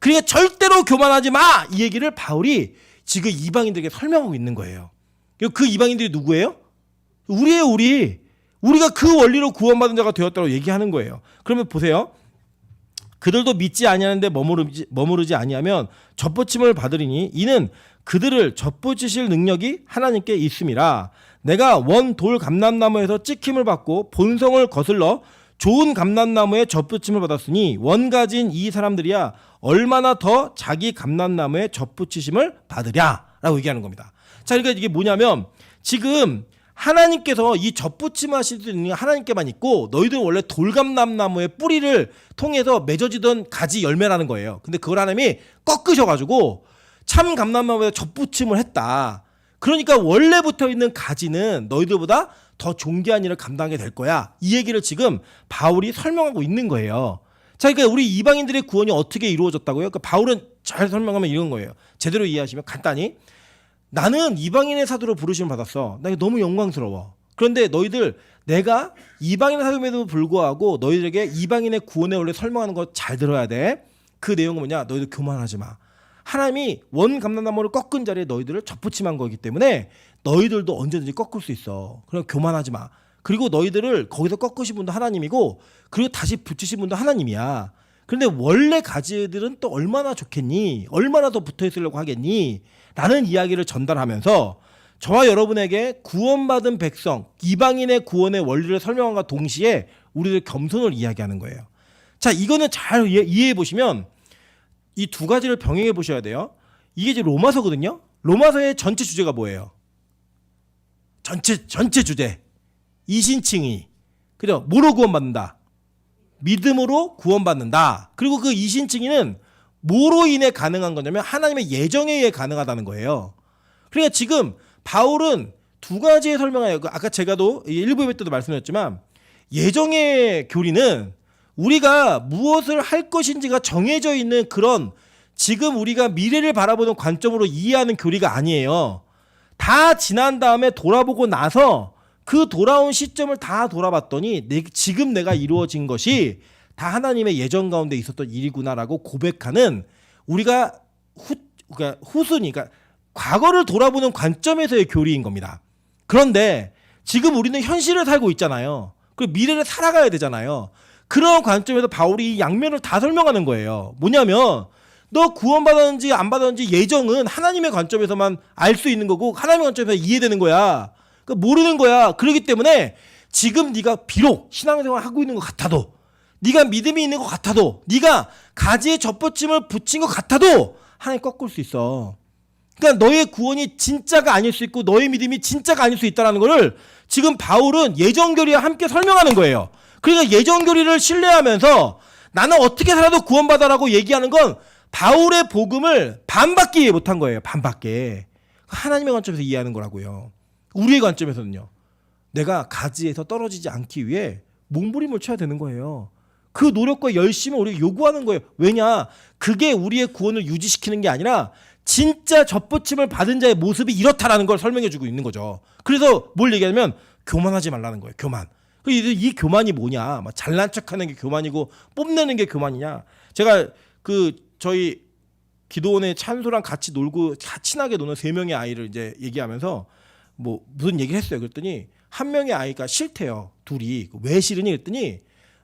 그러니까 절대로 교만하지 마. 이 얘기를 바울이 지금 이방인들에게 설명하고 있는 거예요. 그 이방인들이 누구예요? 우리예요, 우리. 우리가 그 원리로 구원받은 자가 되었다고 얘기하는 거예요. 그러면 보세요. 그들도 믿지 아니하는데 머무르지 아니하면 젖붙임을 받으리니 이는 그들을 젖붙이실 능력이 하나님께 있음이라. 내가 원 돌 감람나무에서 찍힘을 받고 본성을 거슬러 좋은 감람나무에 젖붙임을 받았으니 원가진 이 사람들이야 얼마나 더 자기 감람나무에 젖붙이심을 받으랴 라고 얘기하는 겁니다. 자, 그러니까 이게 뭐냐면 지금 하나님께서 이 젖붙임 하실 수 있는 하나님께만 있고 너희들은 원래 돌감람나무의 뿌리를 통해서 맺어지던 가지 열매라는 거예요. 근데 그걸 하나님이 꺾으셔가지고 참 감람나무에 젖붙임을 했다. 그러니까 원래 붙어 있는 가지는 너희들보다 더 존귀한 일을 감당하게 될 거야. 이 얘기를 지금 바울이 설명하고 있는 거예요. 자, 그러니까 우리 이방인들의 구원이 어떻게 이루어졌다고요? 그러니까 바울은 잘 설명하면 이런 거예요. 제대로 이해하시면 간단히 나는 이방인의 사도로 부르심을 받았어. 나 이게 너무 영광스러워. 그런데 너희들 내가 이방인의 사도임에도 불구하고 너희들에게 이방인의 구원의 원리 설명하는 거 잘 들어야 돼. 그 내용은 뭐냐? 너희들 교만하지 마. 하나님이 원 감람나무를 꺾은 자리에 너희들을 접붙임한 거기 때문에 너희들도 언제든지 꺾을 수 있어. 그럼 교만하지 마. 그리고 너희들을 거기서 꺾으신 분도 하나님이고 그리고 다시 붙이신 분도 하나님이야. 그런데 원래 가지들은 또 얼마나 좋겠니? 얼마나 더 붙어 있으려고 하겠니? 라는 이야기를 전달하면서 저와 여러분에게 구원받은 백성, 이방인의 구원의 원리를 설명함과 동시에 우리들 겸손을 이야기하는 거예요. 자, 이거는 잘 이해해 보시면 이 두 가지를 병행해 보셔야 돼요. 이게 이제 로마서거든요. 로마서의 전체 주제가 뭐예요? 전체 주제. 이신칭의. 그죠? 뭐로 구원받는다? 믿음으로 구원받는다. 그리고 그 이신칭의는 뭐로 인해 가능한 거냐면 하나님의 예정에 의해 가능하다는 거예요. 그러니까 지금 바울은 두 가지의 설명을 아까 제가도 일부 예배 때도 말씀드렸지만 예정의 교리는 우리가 무엇을 할 것인지가 정해져 있는 그런 지금 우리가 미래를 바라보는 관점으로 이해하는 교리가 아니에요. 다 지난 다음에 돌아보고 나서 그 돌아온 시점을 다 돌아봤더니 지금 내가 이루어진 것이 다 하나님의 예정 가운데 있었던 일이구나라고 고백하는 우리가 그러니까 후순위, 그러니까 과거를 돌아보는 관점에서의 교리인 겁니다. 그런데 지금 우리는 현실을 살고 있잖아요. 그리고 미래를 살아가야 되잖아요. 그런 관점에서 바울이 이 양면을 다 설명하는 거예요. 뭐냐면 너 구원받았는지 안 받았는지 예정은 하나님의 관점에서만 알 수 있는 거고 하나님의 관점에서 이해되는 거야. 그러니까 모르는 거야. 그렇기 때문에 지금 네가 비록 신앙생활 하고 있는 것 같아도 네가 믿음이 있는 것 같아도 네가 가지에 젖받침을 붙인 것 같아도 하나님 꺾을 수 있어. 그러니까 너의 구원이 진짜가 아닐 수 있고 너의 믿음이 진짜가 아닐 수 있다는 거를 지금 바울은 예정교리와 함께 설명하는 거예요. 그러니까 예정교리를 신뢰하면서 나는 어떻게 살아도 구원받아라고 얘기하는 건 바울의 복음을 반밖에 이해 못한 거예요. 반밖에. 하나님의 관점에서 이해하는 거라고요. 우리의 관점에서는요. 내가 가지에서 떨어지지 않기 위해 몸부림을 쳐야 되는 거예요. 그 노력과 열심을 우리가 요구하는 거예요. 왜냐? 그게 우리의 구원을 유지시키는 게 아니라 진짜 젖붙임을 받은 자의 모습이 이렇다라는 걸 설명해주고 있는 거죠. 그래서 뭘 얘기하냐면 교만하지 말라는 거예요. 교만. 이 교만이 뭐냐? 막 잘난 척하는 게 교만이고 뽐내는 게 교만이냐? 제가 저희 기도원의 찬소랑 같이 놀고 친하게 노는 3명의 아이를 이제 얘기하면서 뭐 무슨 얘기를 했어요. 그랬더니 한 명의 아이가 싫대요. 둘이. 왜 싫으니? 그랬더니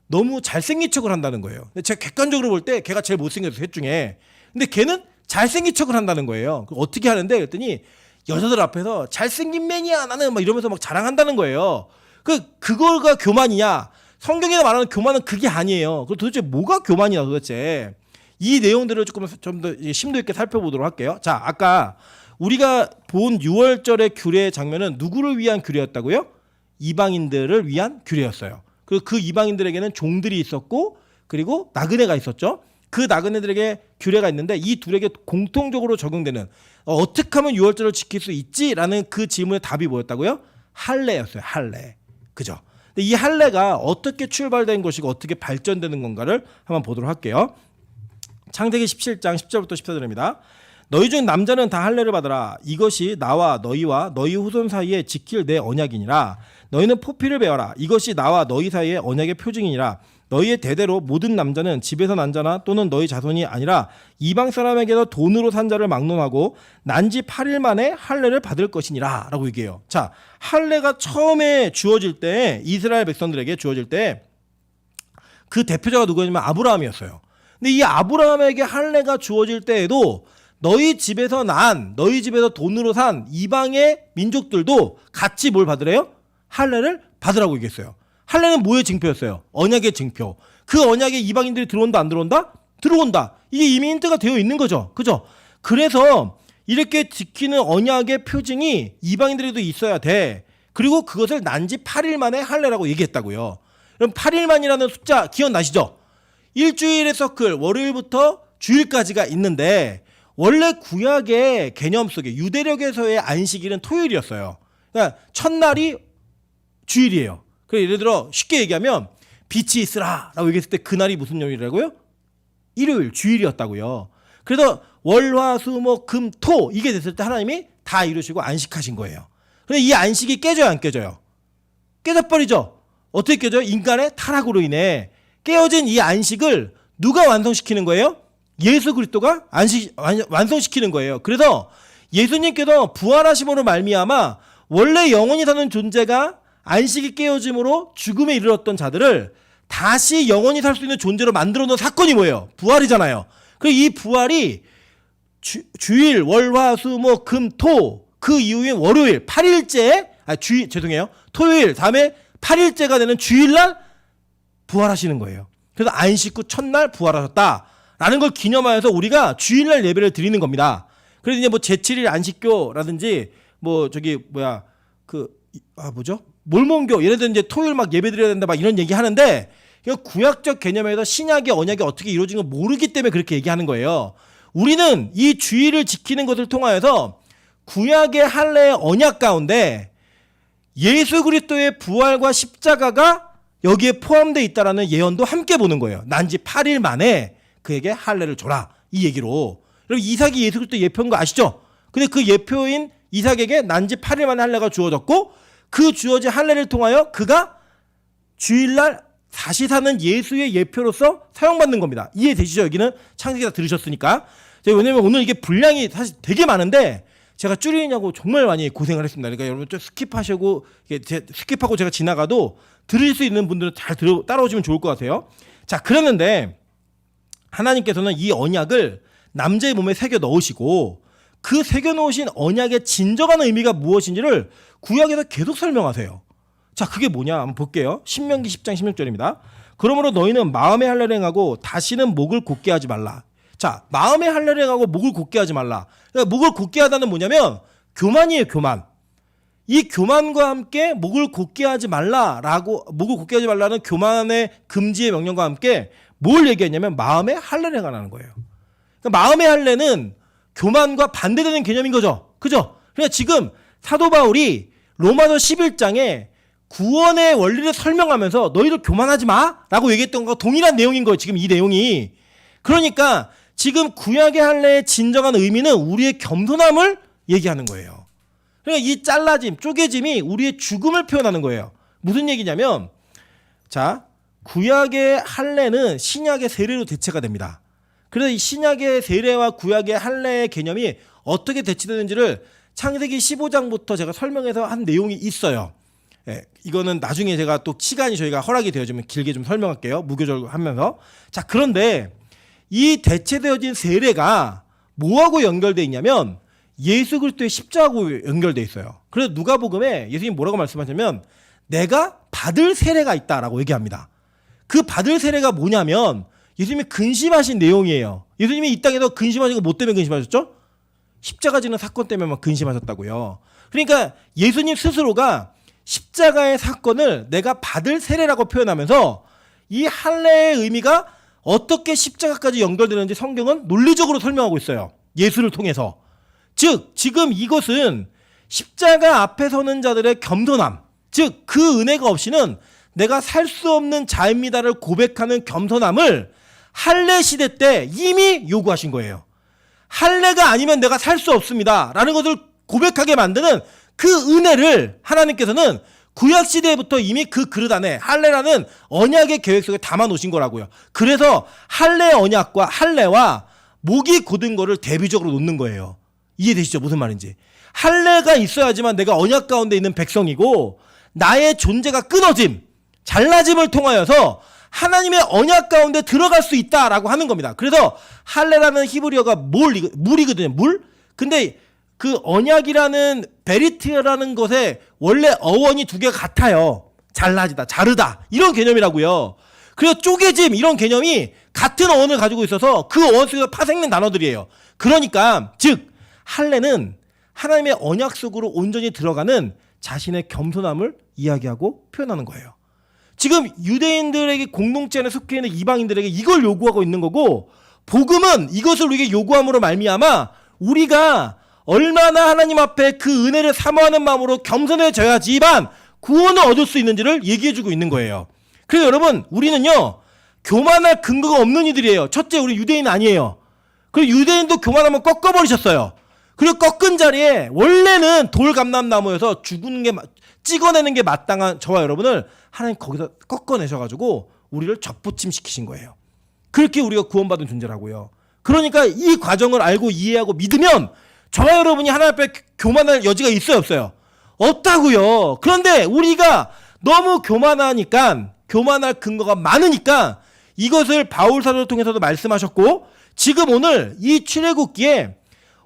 너무 잘생긴 척을 한다는 거예요. 근데 제가 객관적으로 볼 때 걔가 제일 못생겼어요. 셋 중에. 근데 걔는 잘생긴 척을 한다는 거예요. 어떻게 하는데? 그랬더니 여자들 앞에서 잘생긴 맨이야 나는 막 이러면서 막 자랑한다는 거예요. 그거가 교만이냐? 성경에 말하는 교만은 그게 아니에요. 그럼 도대체 뭐가 교만이야 도대체? 이 내용들을 좀 더 심도 있게 살펴보도록 할게요. 자, 아까 우리가 본 6월절의 규례의 장면은 누구를 위한 규례였다고요? 이방인들을 위한 규례였어요. 그리고 그 이방인들에게는 종들이 있었고 그리고 나그네가 있었죠. 그 나그네들에게 규례가 있는데 이 둘에게 공통적으로 적용되는 어떻게 하면 6월절을 지킬 수 있지라는 그 질문의 답이 뭐였다고요? 할례였어요. 할례. 그죠? 근데 이 할례가 어떻게 출발된 것이고 어떻게 발전되는 건가를 한번 보도록 할게요. 창세기 17장 10절부터 14절입니다. 너희 중 남자는 다 할례를 받으라. 이것이 나와 너희와 너희 후손 사이에 지킬 내 언약이니라. 너희는 포피를 베어라. 이것이 나와 너희 사이의 언약의 표징이니라. 너희의 대대로 모든 남자는 집에서 난 자나 또는 너희 자손이 아니라 이방 사람에게서 돈으로 산 자를 막론하고 난지 8일 만에 할례를 받을 것이니라 라고 얘기해요. 자, 할례가 처음에 주어질 때 이스라엘 백성들에게 주어질 때 그 대표자가 누구였냐면 아브라함이었어요. 근데 이 아브라함에게 할례가 주어질 때에도 너희 집에서 돈으로 산 이방의 민족들도 같이 뭘 받으래요? 할례를 받으라고 얘기했어요. 할례는 뭐의 징표였어요? 언약의 징표. 그 언약에 이방인들이 들어온다 안 들어온다? 들어온다. 이게 이미 힌트가 되어 있는 거죠. 그죠? 그래서 이렇게 지키는 언약의 표징이 이방인들에도 있어야 돼. 그리고 그것을 난지 8일 만에 할례라고 얘기했다고요. 그럼 8일만이라는 숫자 기억나시죠? 일주일의 서클, 월요일부터 주일까지가 있는데 원래 구약의 개념 속에 유대력에서의 안식일은 토요일이었어요. 그러니까 첫날이 주일이에요. 그래서 예를 들어 쉽게 얘기하면 빛이 있으라 라고 얘기했을 때 그날이 무슨 요일이라고요? 일요일, 주일이었다고요. 그래서 월, 화, 수, 목, 금, 토 이게 됐을 때 하나님이 다 이루시고 안식하신 거예요. 그런데 이 안식이 깨져요, 안 깨져요? 깨져버리죠. 어떻게 깨져요? 인간의 타락으로 인해 깨어진 이 안식을 누가 완성시키는 거예요? 예수 그리스도가 완성시키는 거예요. 그래서 예수님께서 부활하심으로 말미암아 원래 영원히 사는 존재가 안식이 깨어짐으로 죽음에 이르렀던 자들을 다시 영원히 살 수 있는 존재로 만들어 놓은 사건이 뭐예요? 부활이잖아요. 그리고 이 부활이 주일, 월, 화, 수, 목, 금, 토, 그 이후인 월요일 8일째, 토요일 다음에 8일째가 되는 주일날 부활하시는 거예요. 그래서 안식 후 첫날 부활하셨다라는 걸 기념하여서 우리가 주일날 예배를 드리는 겁니다. 그래서 이제 뭐 제7일 안식교라든지 몰몬교 예를 들어 이제 토요일 막 예배 드려야 된다 막 이런 얘기 하는데 이거 구약적 개념에서 신약의 언약이 어떻게 이루어지는 걸 모르기 때문에 그렇게 얘기하는 거예요. 우리는 이 주일을 지키는 것을 통하여서 구약의 할례의 언약 가운데 예수 그리스도의 부활과 십자가가 여기에 포함되어 있다라는 예언도 함께 보는 거예요. 난지 8일 만에 그에게 할례를 줘라 이 얘기로. 여러분 이삭이 예수 그리스도 예표인 거 아시죠? 근데 그 예표인 이삭에게 난지 8일 만에 할례가 주어졌고 그 주어진 할례를 통하여 그가 주일날 다시 사는 예수의 예표로서 사용받는 겁니다. 이해되시죠? 여기는 창세기 다 들으셨으니까. 왜냐면 오늘 이게 분량이 사실 되게 많은데 제가 줄이냐고 정말 많이 고생을 했습니다. 그러니까 여러분 좀 스킵하고 제가 지나가도 들을 수 있는 분들은 잘 따라오시면 좋을 것 같아요. 자, 그랬는데 하나님께서는 이 언약을 남자의 몸에 새겨 넣으시고 그 새겨 놓으신 언약의 진정한 의미가 무엇인지를 구약에서 계속 설명하세요. 자, 그게 뭐냐 한번 볼게요. 신명기 10장 16절입니다. 그러므로 너희는 마음의 할례를 행하고 다시는 목을 곧게 하지 말라. 자, 마음의 할례를 행하고 목을 곧게 하지 말라. 그러니까 목을 곧게 하다는 뭐냐면 교만이에요, 교만. 이 교만과 함께 목을 곧게 하지 말라는 교만의 금지의 명령과 함께 뭘 얘기했냐면 마음의 할례를 행하라는 거예요. 그러니까 마음의 할례는 교만과 반대되는 개념인 거죠. 그죠? 그러니까 지금 사도 바울이 로마서 11장에 구원의 원리를 설명하면서 너희들 교만하지 마 라고 얘기했던 것과 동일한 내용인 거예요. 지금 이 내용이. 그러니까 지금 구약의 할례의 진정한 의미는 우리의 겸손함을 얘기하는 거예요. 그러니까 이 잘라짐, 쪼개짐이 우리의 죽음을 표현하는 거예요. 무슨 얘기냐면 자, 구약의 할례는 신약의 세례로 대체가 됩니다. 그래서 이 신약의 세례와 구약의 할례의 개념이 어떻게 대치되는지를 창세기 15장부터 제가 설명해서 한 내용이 있어요. 예, 이거는 나중에 제가 또 시간이 저희가 허락이 되어지면 길게 좀 설명할게요. 무교절 하면서. 자, 그런데 이 대체되어진 세례가 뭐하고 연결되어 있냐면 예수 그리스도의 십자가하고 연결되어 있어요. 그래서 누가복음에 예수님 뭐라고 말씀하시냐면 내가 받을 세례가 있다라고 얘기합니다. 그 받을 세례가 뭐냐면 예수님이 근심하신 내용이에요. 예수님이 이 땅에서 근심하신 거 뭐 때문에 근심하셨죠? 십자가 지는 사건 때문에만 근심하셨다고요. 그러니까 예수님 스스로가 십자가의 사건을 내가 받을 세례라고 표현하면서 이 할례의 의미가 어떻게 십자가까지 연결되는지 성경은 논리적으로 설명하고 있어요. 예수를 통해서. 즉 지금 이것은 십자가 앞에 서는 자들의 겸손함, 즉 그 은혜가 없이는 내가 살 수 없는 자입니다를 고백하는 겸손함을 할례 시대 때 이미 요구하신 거예요. 할례가 아니면 내가 살 수 없습니다 라는 것을 고백하게 만드는 그 은혜를 하나님께서는 구약시대부터 이미 그 그릇 안에 할례라는 언약의 계획 속에 담아 놓으신 거라고요. 그래서 할례 언약과 할례와 목이 곧은 거를 대비적으로 놓는 거예요. 이해되시죠? 무슨 말인지. 할례가 있어야지만 내가 언약 가운데 있는 백성이고 나의 존재가 끊어짐, 잘라짐을 통하여서 하나님의 언약 가운데 들어갈 수 있다라고 하는 겁니다. 그래서 할례라는 히브리어가 물이거든요. 물? 근데 그 언약이라는 베리트라는 것에 원래 어원이 두 개가 같아요. 잘라지다, 자르다 이런 개념이라고요. 그래서 쪼개짐 이런 개념이 같은 어원을 가지고 있어서 그 어원 속에서 파생된 단어들이에요. 그러니까 즉 할례는 하나님의 언약 속으로 온전히 들어가는 자신의 겸손함을 이야기하고 표현하는 거예요. 지금 유대인들에게 공동체 안에 속해 있는 이방인들에게 이걸 요구하고 있는 거고 복음은 이것을 우리에게 요구함으로 말미암아 우리가 얼마나 하나님 앞에 그 은혜를 사모하는 마음으로 겸손해져야지만 구원을 얻을 수 있는지를 얘기해주고 있는 거예요. 그래서 여러분 우리는요 교만할 근거가 없는 이들이에요. 첫째 우리 유대인 아니에요. 그리고 유대인도 교만하면 꺾어버리셨어요. 그리고 꺾은 자리에 원래는 돌감람나무여서 죽은 게 찍어내는 게 마땅한 저와 여러분을 하나님 거기서 꺾어내셔가지고 우리를 접붙임시키신 거예요. 그렇게 우리가 구원받은 존재라고요. 그러니까 이 과정을 알고 이해하고 믿으면 저와 여러분이 하나님 앞에 교만할 여지가 있어요, 없어요? 없다고요. 그런데 우리가 너무 교만하니까, 교만할 근거가 많으니까 이것을 바울 사도를 통해서도 말씀하셨고, 지금 오늘 이 출애굽기에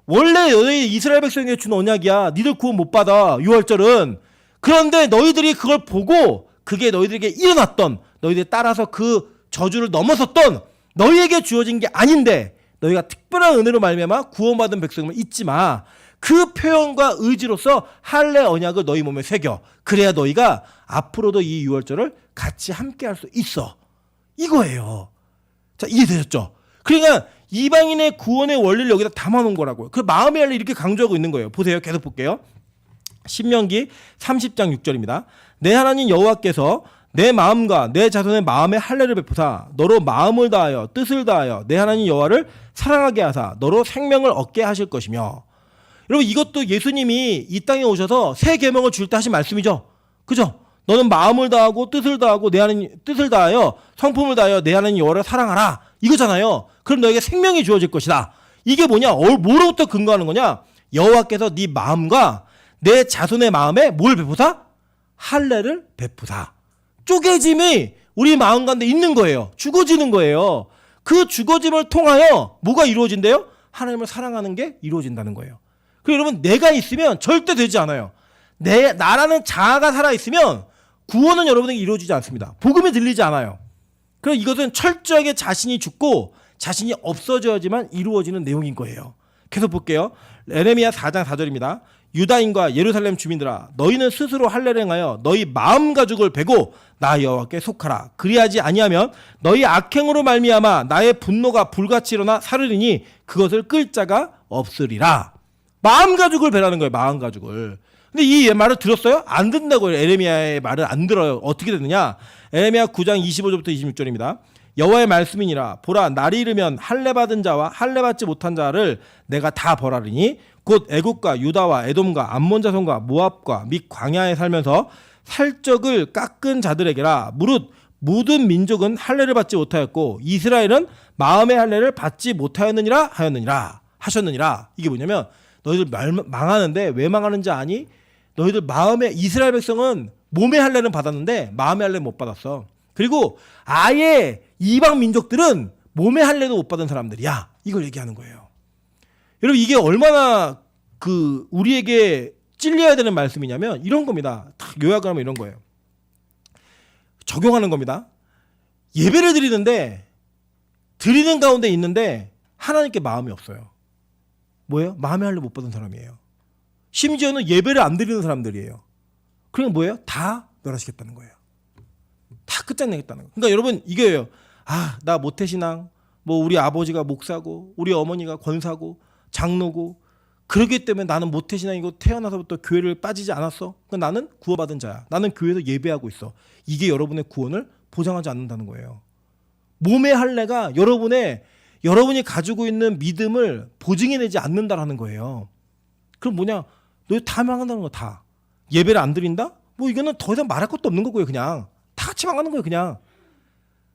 원래 너희 이스라엘 백성에게 준 언약이야. 니들 구원 못 받아, 유월절은. 그런데 너희들이 그걸 보고 그게 너희들에게 일어났던, 너희들이 따라서 그 저주를 넘어섰던 너희에게 주어진 게 아닌데 너희가 특별한 은혜로 말미암아 구원받은 백성을 잊지 마. 그 표현과 의지로서 할례 언약을 너희 몸에 새겨. 그래야 너희가 앞으로도 이 유월절을 같이 함께 할 수 있어. 이거예요. 자, 이해되셨죠? 그러니까 이방인의 구원의 원리를 여기다 담아놓은 거라고요. 그 마음의 할례 이렇게 강조하고 있는 거예요. 보세요. 계속 볼게요. 신명기 30장 6절입니다. 내 하나님 여호와께서 내 마음과 내 자손의 마음에 할례를 베푸사 너로 마음을 다하여 뜻을 다하여 내 하나님 여호와를 사랑하게 하사 너로 생명을 얻게 하실 것이며. 여러분, 이것도 예수님이 이 땅에 오셔서 새 계명을 줄 때 하신 말씀이죠. 그죠? 너는 마음을 다하고 뜻을 다하고 내 하나님 뜻을 다하여 성품을 다하여 내 하나님 여호와를 사랑하라, 이거잖아요. 그럼 너에게 생명이 주어질 것이다. 이게 뭐냐? 뭐로부터 근거하는 거냐? 여호와께서 네 마음과 내 자손의 마음에 뭘 베푸사? 할례를 베푸사. 쪼개짐이 우리 마음 가운데 있는 거예요. 죽어지는 거예요. 그 죽어짐을 통하여 뭐가 이루어진대요? 하나님을 사랑하는 게 이루어진다는 거예요. 그리고 여러분, 내가 있으면 절대 되지 않아요. 나라는 자아가 살아있으면 구원은 여러분에게 이루어지지 않습니다. 복음이 들리지 않아요. 그래서 이것은 철저하게 자신이 죽고 자신이 없어져야지만 이루어지는 내용인 거예요. 계속 볼게요. 에레미야 4장 4절입니다. 유다인과 예루살렘 주민들아, 너희는 스스로 할례를 행하여 너희 마음 가죽을 베고 나 여호와께 속하라. 그리하지 아니하면 너희 악행으로 말미암아 나의 분노가 불같이 일어나 사르리니 그것을 끌 자가 없으리라. 마음 가죽을 베라는 거예요. 마음 가죽을. 근데 이 말을 들었어요? 안 듣는다고요. 에레미야의 말을 안 들어요. 어떻게 됐느냐? 에레미야 9장 25절부터 26절입니다. 여호와의 말씀이니라. 보라, 날이 이르면 할례 받은 자와 할례 받지 못한 자를 내가 다 벌하리니 곧 애국과 유다와 에돔과 암몬 자손과 모압과 및 광야에 살면서 살적을 깎은 자들에게라. 무릇 모든 민족은 할례를 받지 못하였고 이스라엘은 마음의 할례를 받지 못하였느니라 하셨느니라. 이게 뭐냐면 너희들 망하는데 왜 망하는지 아니? 너희들 마음의, 이스라엘 백성은 몸의 할례는 받았는데 마음의 할례는 못 받았어. 그리고 아예 이방 민족들은 몸의 할례도 못 받은 사람들이야. 이걸 얘기하는 거예요. 여러분, 이게 얼마나 우리에게 찔려야 되는 말씀이냐면 이런 겁니다. 딱 요약을 하면 이런 거예요. 적용하는 겁니다. 예배를 드리는 가운데 있는데 하나님께 마음이 없어요. 뭐예요? 마음의 할례 못 받은 사람이에요. 심지어는 예배를 안 드리는 사람들이에요. 그러면 뭐예요? 다 멸하시겠다는 거예요. 다 끝장내겠다는 거예요. 그러니까 여러분, 이게요. 나 모태신앙, 우리 아버지가 목사고 우리 어머니가 권사고 장로고 그러기 때문에 나는 모태신앙이고 태어나서부터 교회를 빠지지 않았어. 그러니까 나는 구원받은 자야. 나는 교회에서 예배하고 있어. 이게 여러분의 구원을 보장하지 않는다는 거예요. 몸의 할례가 여러분이 가지고 있는 믿음을 보증해내지 않는다라는 거예요. 그럼 뭐냐? 너 다 망한다는 거. 다. 예배를 안 드린다? 이거는 더 이상 말할 것도 없는 거고요. 그냥 다 같이 망하는 거예요. 그냥.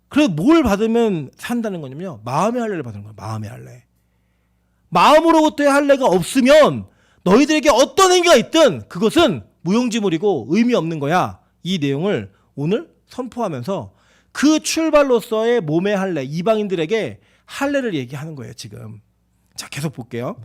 그래서 뭘 받으면 산다는 거냐면요, 마음의 할례를 받는 거예요. 마음의 할례. 마음으로부터의 할례가 없으면 너희들에게 어떤 행위가 있든 그것은 무용지물이고 의미 없는 거야. 이 내용을 오늘 선포하면서 그 출발로서의 몸의 할례, 이방인들에게 할례를 얘기하는 거예요. 지금. 자, 계속 볼게요.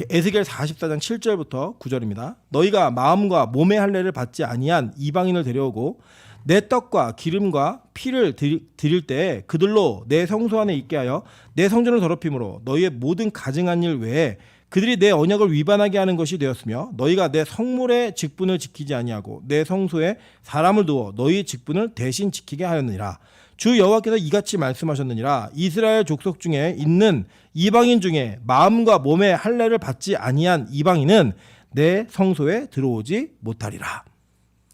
에스겔 44장 7절부터 9절입니다. 너희가 마음과 몸의 할례를 받지 아니한 이방인을 데려오고 내 떡과 기름과 피를 드릴 때 그들로 내 성소 안에 있게 하여 내 성전을 더럽힘으로 너희의 모든 가증한 일 외에 그들이 내 언약을 위반하게 하는 것이 되었으며 너희가 내 성물의 직분을 지키지 아니하고 내 성소에 사람을 두어 너희의 직분을 대신 지키게 하였느니라. 주 여호와께서 이같이 말씀하셨느니라. 이스라엘 족속 중에 있는 이방인 중에 마음과 몸의 할례를 받지 아니한 이방인은 내 성소에 들어오지 못하리라.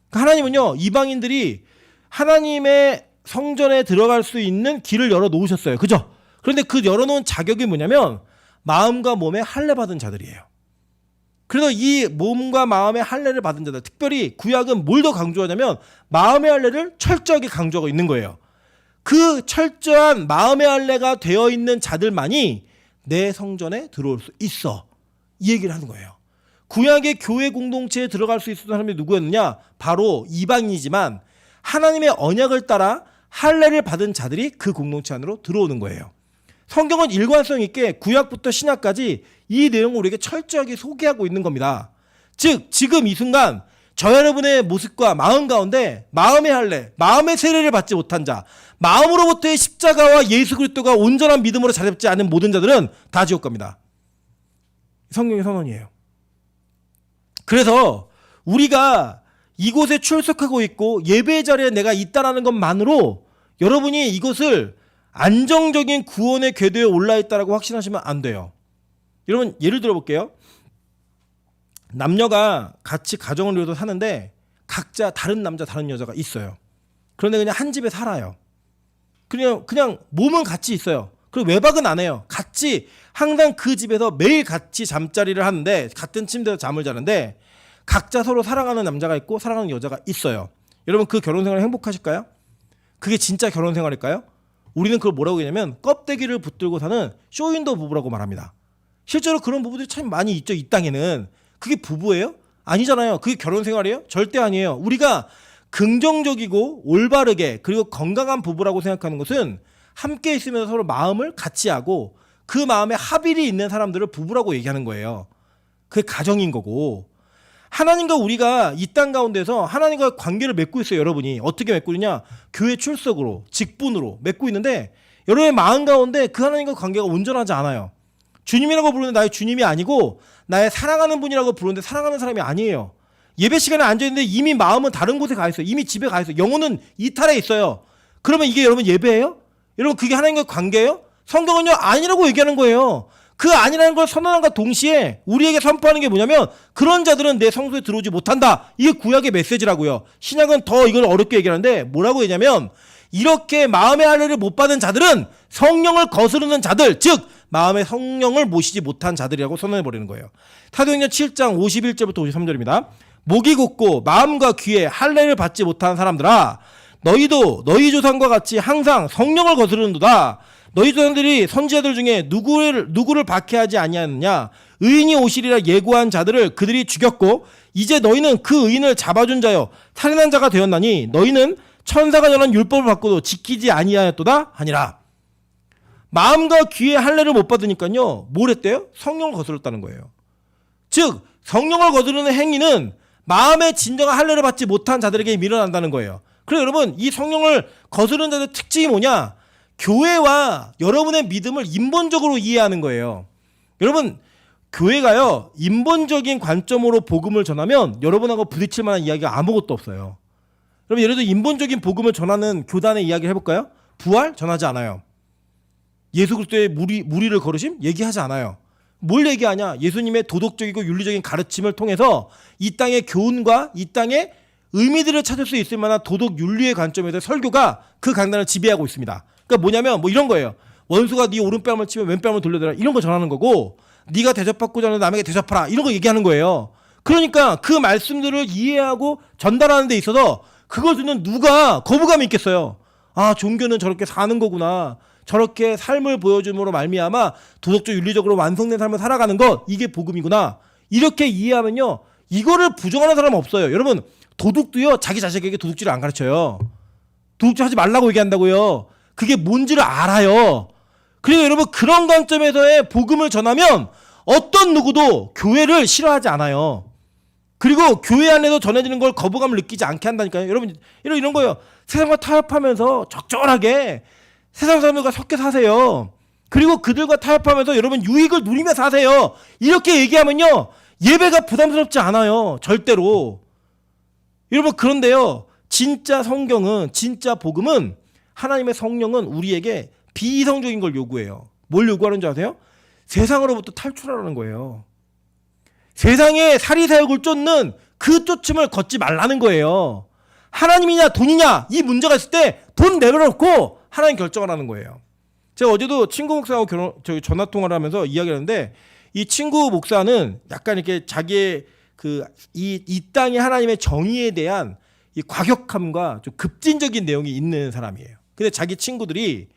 하나님은요, 이방인들이 하나님의 성전에 들어갈 수 있는 길을 열어 놓으셨어요. 그죠? 그런데 그 열어놓은 자격이 뭐냐면 마음과 몸에 할례 받은 자들이에요. 그래서 이 몸과 마음의 할례를 받은 자들, 특별히 구약은 뭘 더 강조하냐면 마음의 할례를 철저하게 강조하고 있는 거예요. 그 철저한 마음의 할례가 되어 있는 자들만이 내 성전에 들어올 수 있어. 이 얘기를 하는 거예요. 구약의 교회 공동체에 들어갈 수 있었던 사람이 누구였느냐? 바로 이방인이지만 하나님의 언약을 따라 할례를 받은 자들이 그 공동체 안으로 들어오는 거예요. 성경은 일관성 있게 구약부터 신약까지 이 내용을 우리에게 철저하게 소개하고 있는 겁니다. 즉 지금 이 순간 저 여러분의 모습과 마음 가운데 마음의 할례, 마음의 세례를 받지 못한 자, 마음으로부터의 십자가와 예수 그리스도가 온전한 믿음으로 자리 잡지 않은 모든 자들은 다 지옥 갑니다. 성경의 선언이에요. 그래서 우리가 이곳에 출석하고 있고 예배 자리에 내가 있다라는 것만으로 여러분이 이것을 안정적인 구원의 궤도에 올라 있다라고 확신하시면 안 돼요. 여러분 예를 들어 볼게요. 남녀가 같이 가정을 이루어서 사는데 각자 다른 남자 다른 여자가 있어요. 그런데 그냥 한 집에 살아요. 그냥 몸은 같이 있어요. 그리고 외박은 안 해요. 같이 항상 그 집에서 매일 같이 잠자리를 하는데 같은 침대에서 잠을 자는데 각자 서로 사랑하는 남자가 있고 사랑하는 여자가 있어요. 여러분 그 결혼생활 행복하실까요? 그게 진짜 결혼생활일까요? 우리는 그걸 뭐라고 하냐면 껍데기를 붙들고 사는 쇼윈도 부부라고 말합니다. 실제로 그런 부부들이 참 많이 있죠. 이 땅에는. 그게 부부예요? 아니잖아요. 그게 결혼생활이에요? 절대 아니에요. 우리가 긍정적이고 올바르게 그리고 건강한 부부라고 생각하는 것은 함께 있으면서 서로 마음을 같이 하고 그 마음에 합일이 있는 사람들을 부부라고 얘기하는 거예요. 그게 가정인 거고 하나님과 우리가 이 땅 가운데서 하나님과 관계를 맺고 있어요. 여러분이 어떻게 맺고 있느냐? 교회 출석으로 직분으로 맺고 있는데 여러분의 마음 가운데 그 하나님과 관계가 온전하지 않아요. 주님이라고 부르는 나의 주님이 아니고 나의 사랑하는 분이라고 부르는데 사랑하는 사람이 아니에요. 예배 시간에 앉아있는데 이미 마음은 다른 곳에 가 있어요. 이미 집에 가 있어요. 영혼은 이탈해 있어요. 그러면 이게 여러분 예배예요? 여러분 그게 하나님과 관계예요? 성경은요 아니라고 얘기하는 거예요. 그 아니라는 걸 선언함과 동시에 우리에게 선포하는 게 뭐냐면 그런 자들은 내 성소에 들어오지 못한다. 이게 구약의 메시지라고요. 신약은 더 이걸 어렵게 얘기하는데 뭐라고 얘기하냐면 이렇게 마음의 할례를 못 받은 자들은 성령을 거스르는 자들, 즉 마음의 성령을 모시지 못한 자들이라고 선언해버리는 거예요. 사도행전 7장 51절부터 53절입니다. 목이 곧고 마음과 귀에 할례를 받지 못한 사람들아 너희도 너희 조상과 같이 항상 성령을 거스르는도다. 너희 조상들이 선지자들 중에 누구를 박해하지 아니하느냐. 의인이 오시리라 예고한 자들을 그들이 죽였고 이제 너희는 그 의인을 잡아준 자여 살인한 자가 되었나니 너희는 천사가 전한 율법을 받고도 지키지 아니하였도다 하니라. 마음과 귀에 할례를 못 받으니까요 뭘 했대요? 성령을 거스렀다는 거예요. 즉 성령을 거스르는 행위는 마음의 진정한 할례를 받지 못한 자들에게 밀어난다는 거예요. 그래서 여러분 이 성령을 거스르는 자들의 특징이 뭐냐? 교회와 여러분의 믿음을 인본적으로 이해하는 거예요. 여러분 교회가요 인본적인 관점으로 복음을 전하면 여러분하고 부딪힐 만한 이야기가 아무것도 없어요. 여러분 예를 들어 인본적인 복음을 전하는 교단의 이야기를 해볼까요? 부활? 전하지 않아요. 예수 그리스도의 무리를 거르심? 얘기하지 않아요. 뭘 얘기하냐? 예수님의 도덕적이고 윤리적인 가르침을 통해서 이 땅의 교훈과 이 땅의 의미들을 찾을 수 있을 만한 도덕 윤리의 관점에서 설교가 그 강단을 지배하고 있습니다. 그러니까 뭐냐면 뭐 이런 거예요. 원수가 네 오른뺨을 치면 왼뺨을 돌려대라 이런 거 전하는 거고 네가 대접받고자 하는 남에게 대접하라 이런 거 얘기하는 거예요. 그러니까 그 말씀들을 이해하고 전달하는 데 있어서 그걸 듣는 누가 거부감이 있겠어요. 아 종교는 저렇게 사는 거구나. 저렇게 삶을 보여줌으로 말미암아 도덕적 윤리적으로 완성된 삶을 살아가는 것 이게 복음이구나. 이렇게 이해하면요 이거를 부정하는 사람은 없어요. 여러분 도둑도요 자기 자식에게 도둑질을 안 가르쳐요. 도둑질 하지 말라고 얘기한다고요. 그게 뭔지를 알아요. 그래서 여러분 그런 관점에서의 복음을 전하면 어떤 누구도 교회를 싫어하지 않아요. 그리고 교회 안에서 전해지는 걸 거부감을 느끼지 않게 한다니까요. 여러분 이런 거예요. 세상과 타협하면서 적절하게 세상 사람들과 섞여 사세요. 그리고 그들과 타협하면서 여러분 유익을 누리며 사세요. 이렇게 얘기하면요 예배가 부담스럽지 않아요. 절대로. 여러분 그런데요 진짜 성경은 진짜 복음은 하나님의 성령은 우리에게 비이성적인 걸 요구해요. 뭘 요구하는 줄 아세요? 세상으로부터 탈출하라는 거예요. 세상에 사리사욕을 쫓는 그 쫓음을 걷지 말라는 거예요. 하나님이냐 돈이냐 이 문제가 있을 때 돈 내려놓고 하나님 결정하라는 거예요. 제가 어제도 친구 목사하고 전화 통화를 하면서 이야기를 하는데 이 친구 목사는 약간 이렇게 자기의 이 땅의 하나님의 정의에 대한 이 과격함과 좀 급진적인 내용이 있는 사람이에요. 근데 자기 친구들이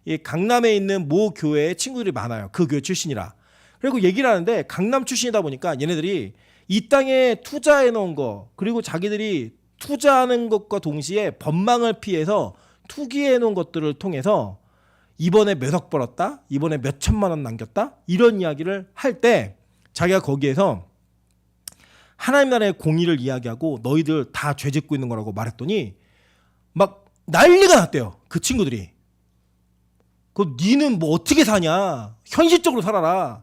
이 강남에 있는 모 교회에 친구들이 많아요. 그 교회 출신이라. 그리고 얘기를 하는데 강남 출신이다 보니까 얘네들이 이 땅에 투자해 놓은 거, 그리고 자기들이 투자하는 것과 동시에 법망을 피해서 투기해 놓은 것들을 통해서 이번에 몇 억 벌었다, 이번에 몇 천만 원 남겼다, 이런 이야기를 할 때 자기가 거기에서 하나님 나라의 공의를 이야기하고 너희들 다 죄 짓고 있는 거라고 말했더니 막 난리가 났대요. 그 친구들이. 니는 뭐 어떻게 사냐, 현실적으로 살아라.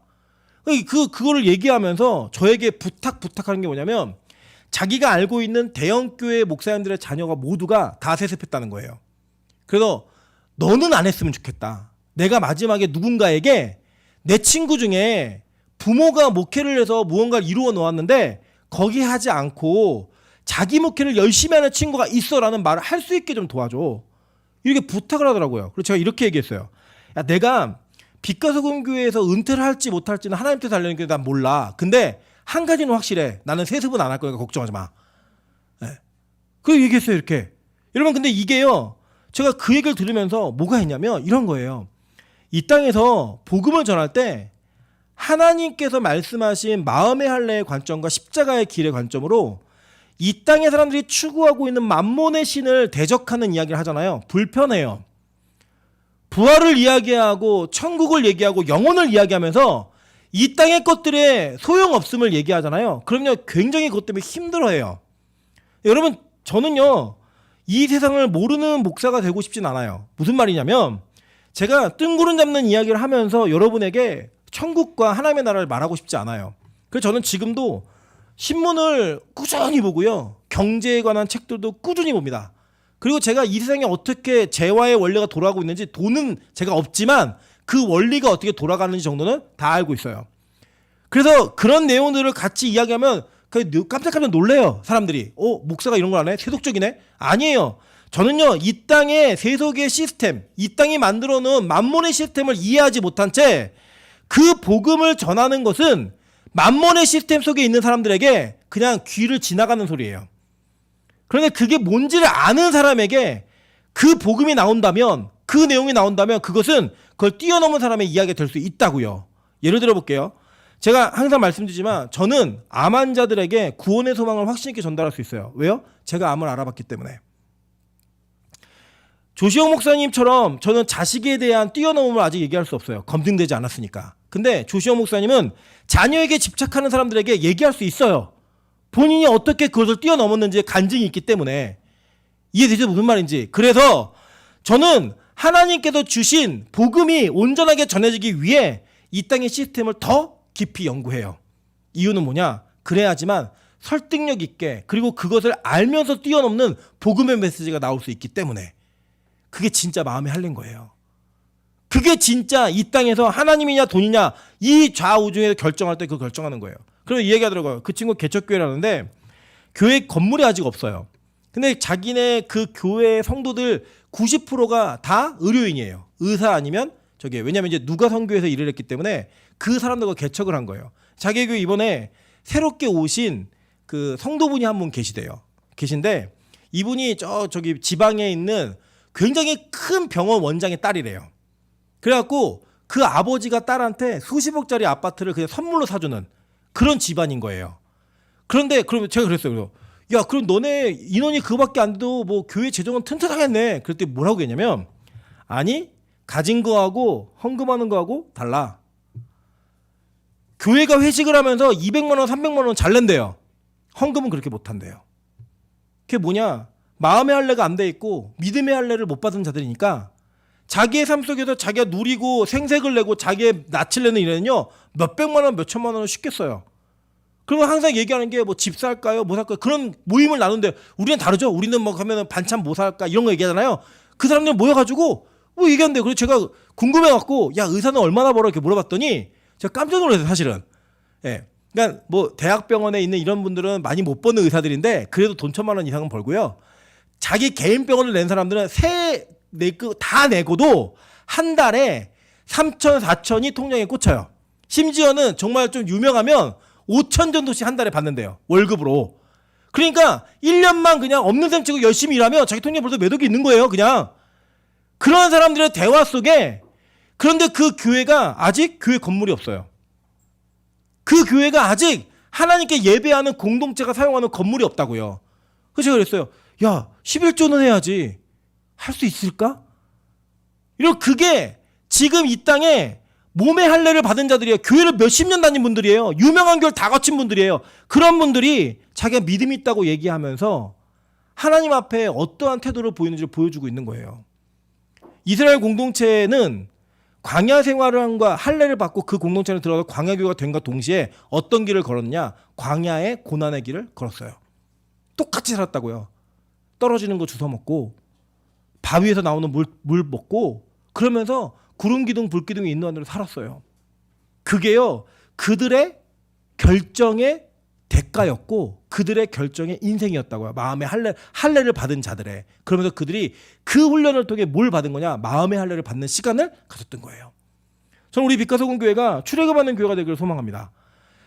그거를 얘기하면서 저에게 부탁하는 게 뭐냐면, 자기가 알고 있는 대형교회 목사님들의 자녀가 모두가 다 세습했다는 거예요. 그래서 너는 안 했으면 좋겠다. 내가 마지막에 누군가에게 내 친구 중에 부모가 목회를 해서 무언가를 이루어 놓았는데 거기 하지 않고 자기 목회를 열심히 하는 친구가 있어라는 말을 할 수 있게 좀 도와줘. 이렇게 부탁을 하더라고요. 그래서 제가 이렇게 얘기했어요. 야, 내가 빛과 소금 교회에서 은퇴를 할지 못할지는 하나님 뜻에 달려있는 게 난 몰라. 근데 한 가지는 확실해. 나는 세습은 안 할 거니까 걱정하지 마. 네. 그 얘기했어요. 이렇게. 여러분, 근데 이게요, 제가 그 얘기를 들으면서 뭐가 있냐면 이런 거예요. 이 땅에서 복음을 전할 때 하나님께서 말씀하신 마음의 할례의 관점과 십자가의 길의 관점으로 이 땅의 사람들이 추구하고 있는 만몬의 신을 대적하는 이야기를 하잖아요. 불편해요. 부활을 이야기하고 천국을 얘기하고 영혼을 이야기하면서 이 땅의 것들의 소용없음을 얘기하잖아요. 그럼요, 굉장히 그것 때문에 힘들어해요. 여러분, 저는요, 이 세상을 모르는 목사가 되고 싶진 않아요. 무슨 말이냐면, 제가 뜬구름 잡는 이야기를 하면서 여러분에게 천국과 하나님의 나라를 말하고 싶지 않아요. 그래서 저는 지금도 신문을 꾸준히 보고요, 경제에 관한 책들도 꾸준히 봅니다. 그리고 제가 이 세상에 어떻게 재화의 원리가 돌아가고 있는지, 돈은 제가 없지만 그 원리가 어떻게 돌아가는지 정도는 다 알고 있어요. 그래서 그런 내용들을 같이 이야기하면 깜짝깜짝 놀래요, 사람들이. 목사가 이런 걸 안 해? 세속적이네? 아니에요. 저는요, 이 땅의 세속의 시스템, 이 땅이 만들어 놓은 만몬의 시스템을 이해하지 못한 채 그 복음을 전하는 것은 만몬의 시스템 속에 있는 사람들에게 그냥 귀를 지나가는 소리예요. 그런데 그게 뭔지를 아는 사람에게 그 복음이 나온다면, 그 내용이 나온다면 그것은 그걸 뛰어넘은 사람의 이야기가 될 수 있다고요. 예를 들어 볼게요. 제가 항상 말씀드리지만 저는 암 환자들에게 구원의 소망을 확신 있게 전달할 수 있어요. 왜요? 제가 암을 알아봤기 때문에. 조시영 목사님처럼 저는 자식에 대한 뛰어넘음을 아직 얘기할 수 없어요. 검증되지 않았으니까. 근데 조시영 목사님은 자녀에게 집착하는 사람들에게 얘기할 수 있어요. 본인이 어떻게 그것을 뛰어넘었는지 간증이 있기 때문에. 이해되죠? 무슨 말인지. 그래서 저는 하나님께서 주신 복음이 온전하게 전해지기 위해 이 땅의 시스템을 더 깊이 연구해요. 이유는 뭐냐? 그래야지만 설득력 있게, 그리고 그것을 알면서 뛰어넘는 복음의 메시지가 나올 수 있기 때문에. 그게 진짜 마음에 할린 거예요. 그게 진짜 이 땅에서 하나님이냐 돈이냐 이 좌우 중에서 결정할 때 그 결정하는 거예요. 그래서 이 얘기하더라고요. 그 친구 개척교회라는데 교회 건물이 아직 없어요. 근데 자기네 그 교회 성도들 90%가 다 의료인이에요. 의사 아니면 왜냐면 이제 누가 선교에서 일을 했기 때문에 그 사람들과 개척을 한 거예요. 자기 교회 이번에 새롭게 오신 그 성도분이 한 분 계신데 이분이 저기 지방에 있는 굉장히 큰 병원 원장의 딸이래요. 그래갖고 그 아버지가 딸한테 수십억짜리 아파트를 그냥 선물로 사주는 그런 집안인 거예요. 그런데 그러면 제가 그랬어요. 야, 그럼 너네 인원이 그거밖에 안 돼도 뭐 교회 재정은 튼튼하겠네. 그랬더니 뭐라고 했냐면, 아니, 가진 거하고 헌금하는 거하고 달라. 교회가 회식을 하면서 200만 원, 300만 원 잘 낸대요. 헌금은 그렇게 못 한대요. 그게 뭐냐? 마음의 할례가 안 돼 있고 믿음의 할례를 못 받은 자들이니까 자기의 삶 속에서 자기가 누리고 생색을 내고 자기의 낯을 내는 일에는요, 몇백만 원, 몇천만 원을 쉽게 써요. 그러면 항상 얘기하는 게 뭐 집 살까요? 뭐 살까요? 그런 모임을 나누는데 우리는 다르죠. 우리는 뭐 가면은 반찬 뭐 살까? 이런 거 얘기하잖아요. 그 사람들 모여가지고 뭐 얘기하는데, 그래서 제가 궁금해갖고, 야, 의사는 얼마나 벌어? 이렇게 물어봤더니 제가 깜짝 놀랐어요, 사실은. 예. 그러니까 뭐 대학병원에 있는 이런 분들은 많이 못 버는 의사들인데 그래도 돈 1,000만 원 이상은 벌고요. 자기 개인 병원을 낸 사람들은 다 내고도 한 달에 3천, 4천이 통장에 꽂혀요. 심지어는 정말 좀 유명하면 5천 정도씩 한 달에 받는데요. 월급으로. 그러니까 1년만 그냥 없는 셈 치고 열심히 일하면 자기 통장에 벌써 몇 억이 있는 거예요. 그냥. 그런 사람들의 대화 속에 그런데 그 교회가 아직 교회 건물이 없어요. 그 교회가 아직 하나님께 예배하는 공동체가 사용하는 건물이 없다고요. 그래서 제가 그랬어요. 야, 11조는 해야지. 할 수 있을까? 이런 그게 지금 이 땅에 몸의 할례를 받은 자들이에요. 교회를 몇십 년 다닌 분들이에요. 유명한 교회를 다 거친 분들이에요. 그런 분들이 자기가 믿음이 있다고 얘기하면서 하나님 앞에 어떠한 태도를 보이는지를 보여주고 있는 거예요. 이스라엘 공동체는 광야 생활을 한과 할례를 받고 그 공동체에 들어가서 광야교회가 된과 동시에 어떤 길을 걸었냐? 광야의 고난의 길을 걸었어요. 똑같이 살았다고요. 떨어지는 거 주워 먹고 바위에서 나오는 물 먹고 그러면서 구름 기둥 불 기둥이 있는 한대로 살았어요. 그게요 그들의 결정의 대가였고 그들의 결정의 인생이었다고요. 마음의 할례를 받은 자들의. 그러면서 그들이 그 훈련을 통해 뭘 받은 거냐? 마음의 할례를 받는 시간을 가졌던 거예요. 저는 우리 빛가서군 교회가 출애굽하는 교회가 되기를 소망합니다.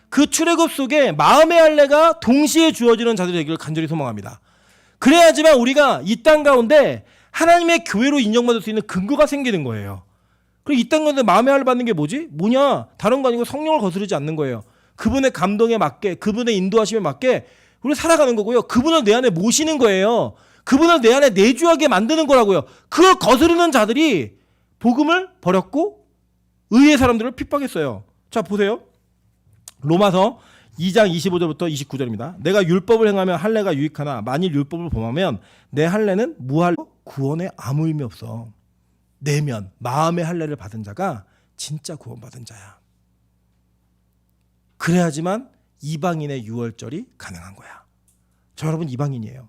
그 출애굽 속에 마음의 할례가 동시에 주어지는 자들이 되기를 간절히 소망합니다. 그래야지만 우리가 이 땅 가운데 하나님의 교회로 인정받을 수 있는 근거가 생기는 거예요. 그리고 이 땅 가운데 마음의 할례 받는 게 뭐지? 뭐냐? 다른 거 아니고 성령을 거스르지 않는 거예요. 그분의 감동에 맞게 그분의 인도하심에 맞게 우리 살아가는 거고요. 그분을 내 안에 모시는 거예요. 그분을 내 안에 내주하게 만드는 거라고요. 그걸 거스르는 자들이 복음을 버렸고 의의 사람들을 핍박했어요. 자 보세요. 로마서 2장 25절부터 29절입니다. 내가 율법을 행하면 할례가 유익하나 만일 율법을 범하면 내 할례는 무할로 구원에 아무 의미 없어. 내면 마음의 할례를 받은 자가 진짜 구원받은 자야. 그래야지만 이방인의 유월절이 가능한 거야. 저 여러분 이방인이에요.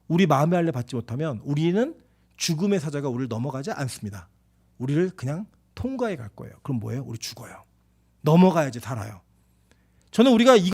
우리 마음의 할례 받지 못하면 우리는 죽음의 사자가 우리를 넘어가지 않습니다. 우리를 그냥 통과해 갈 거예요. 그럼 뭐예요? 우리 죽어요. 넘어가야지 살아요. 저는 우리가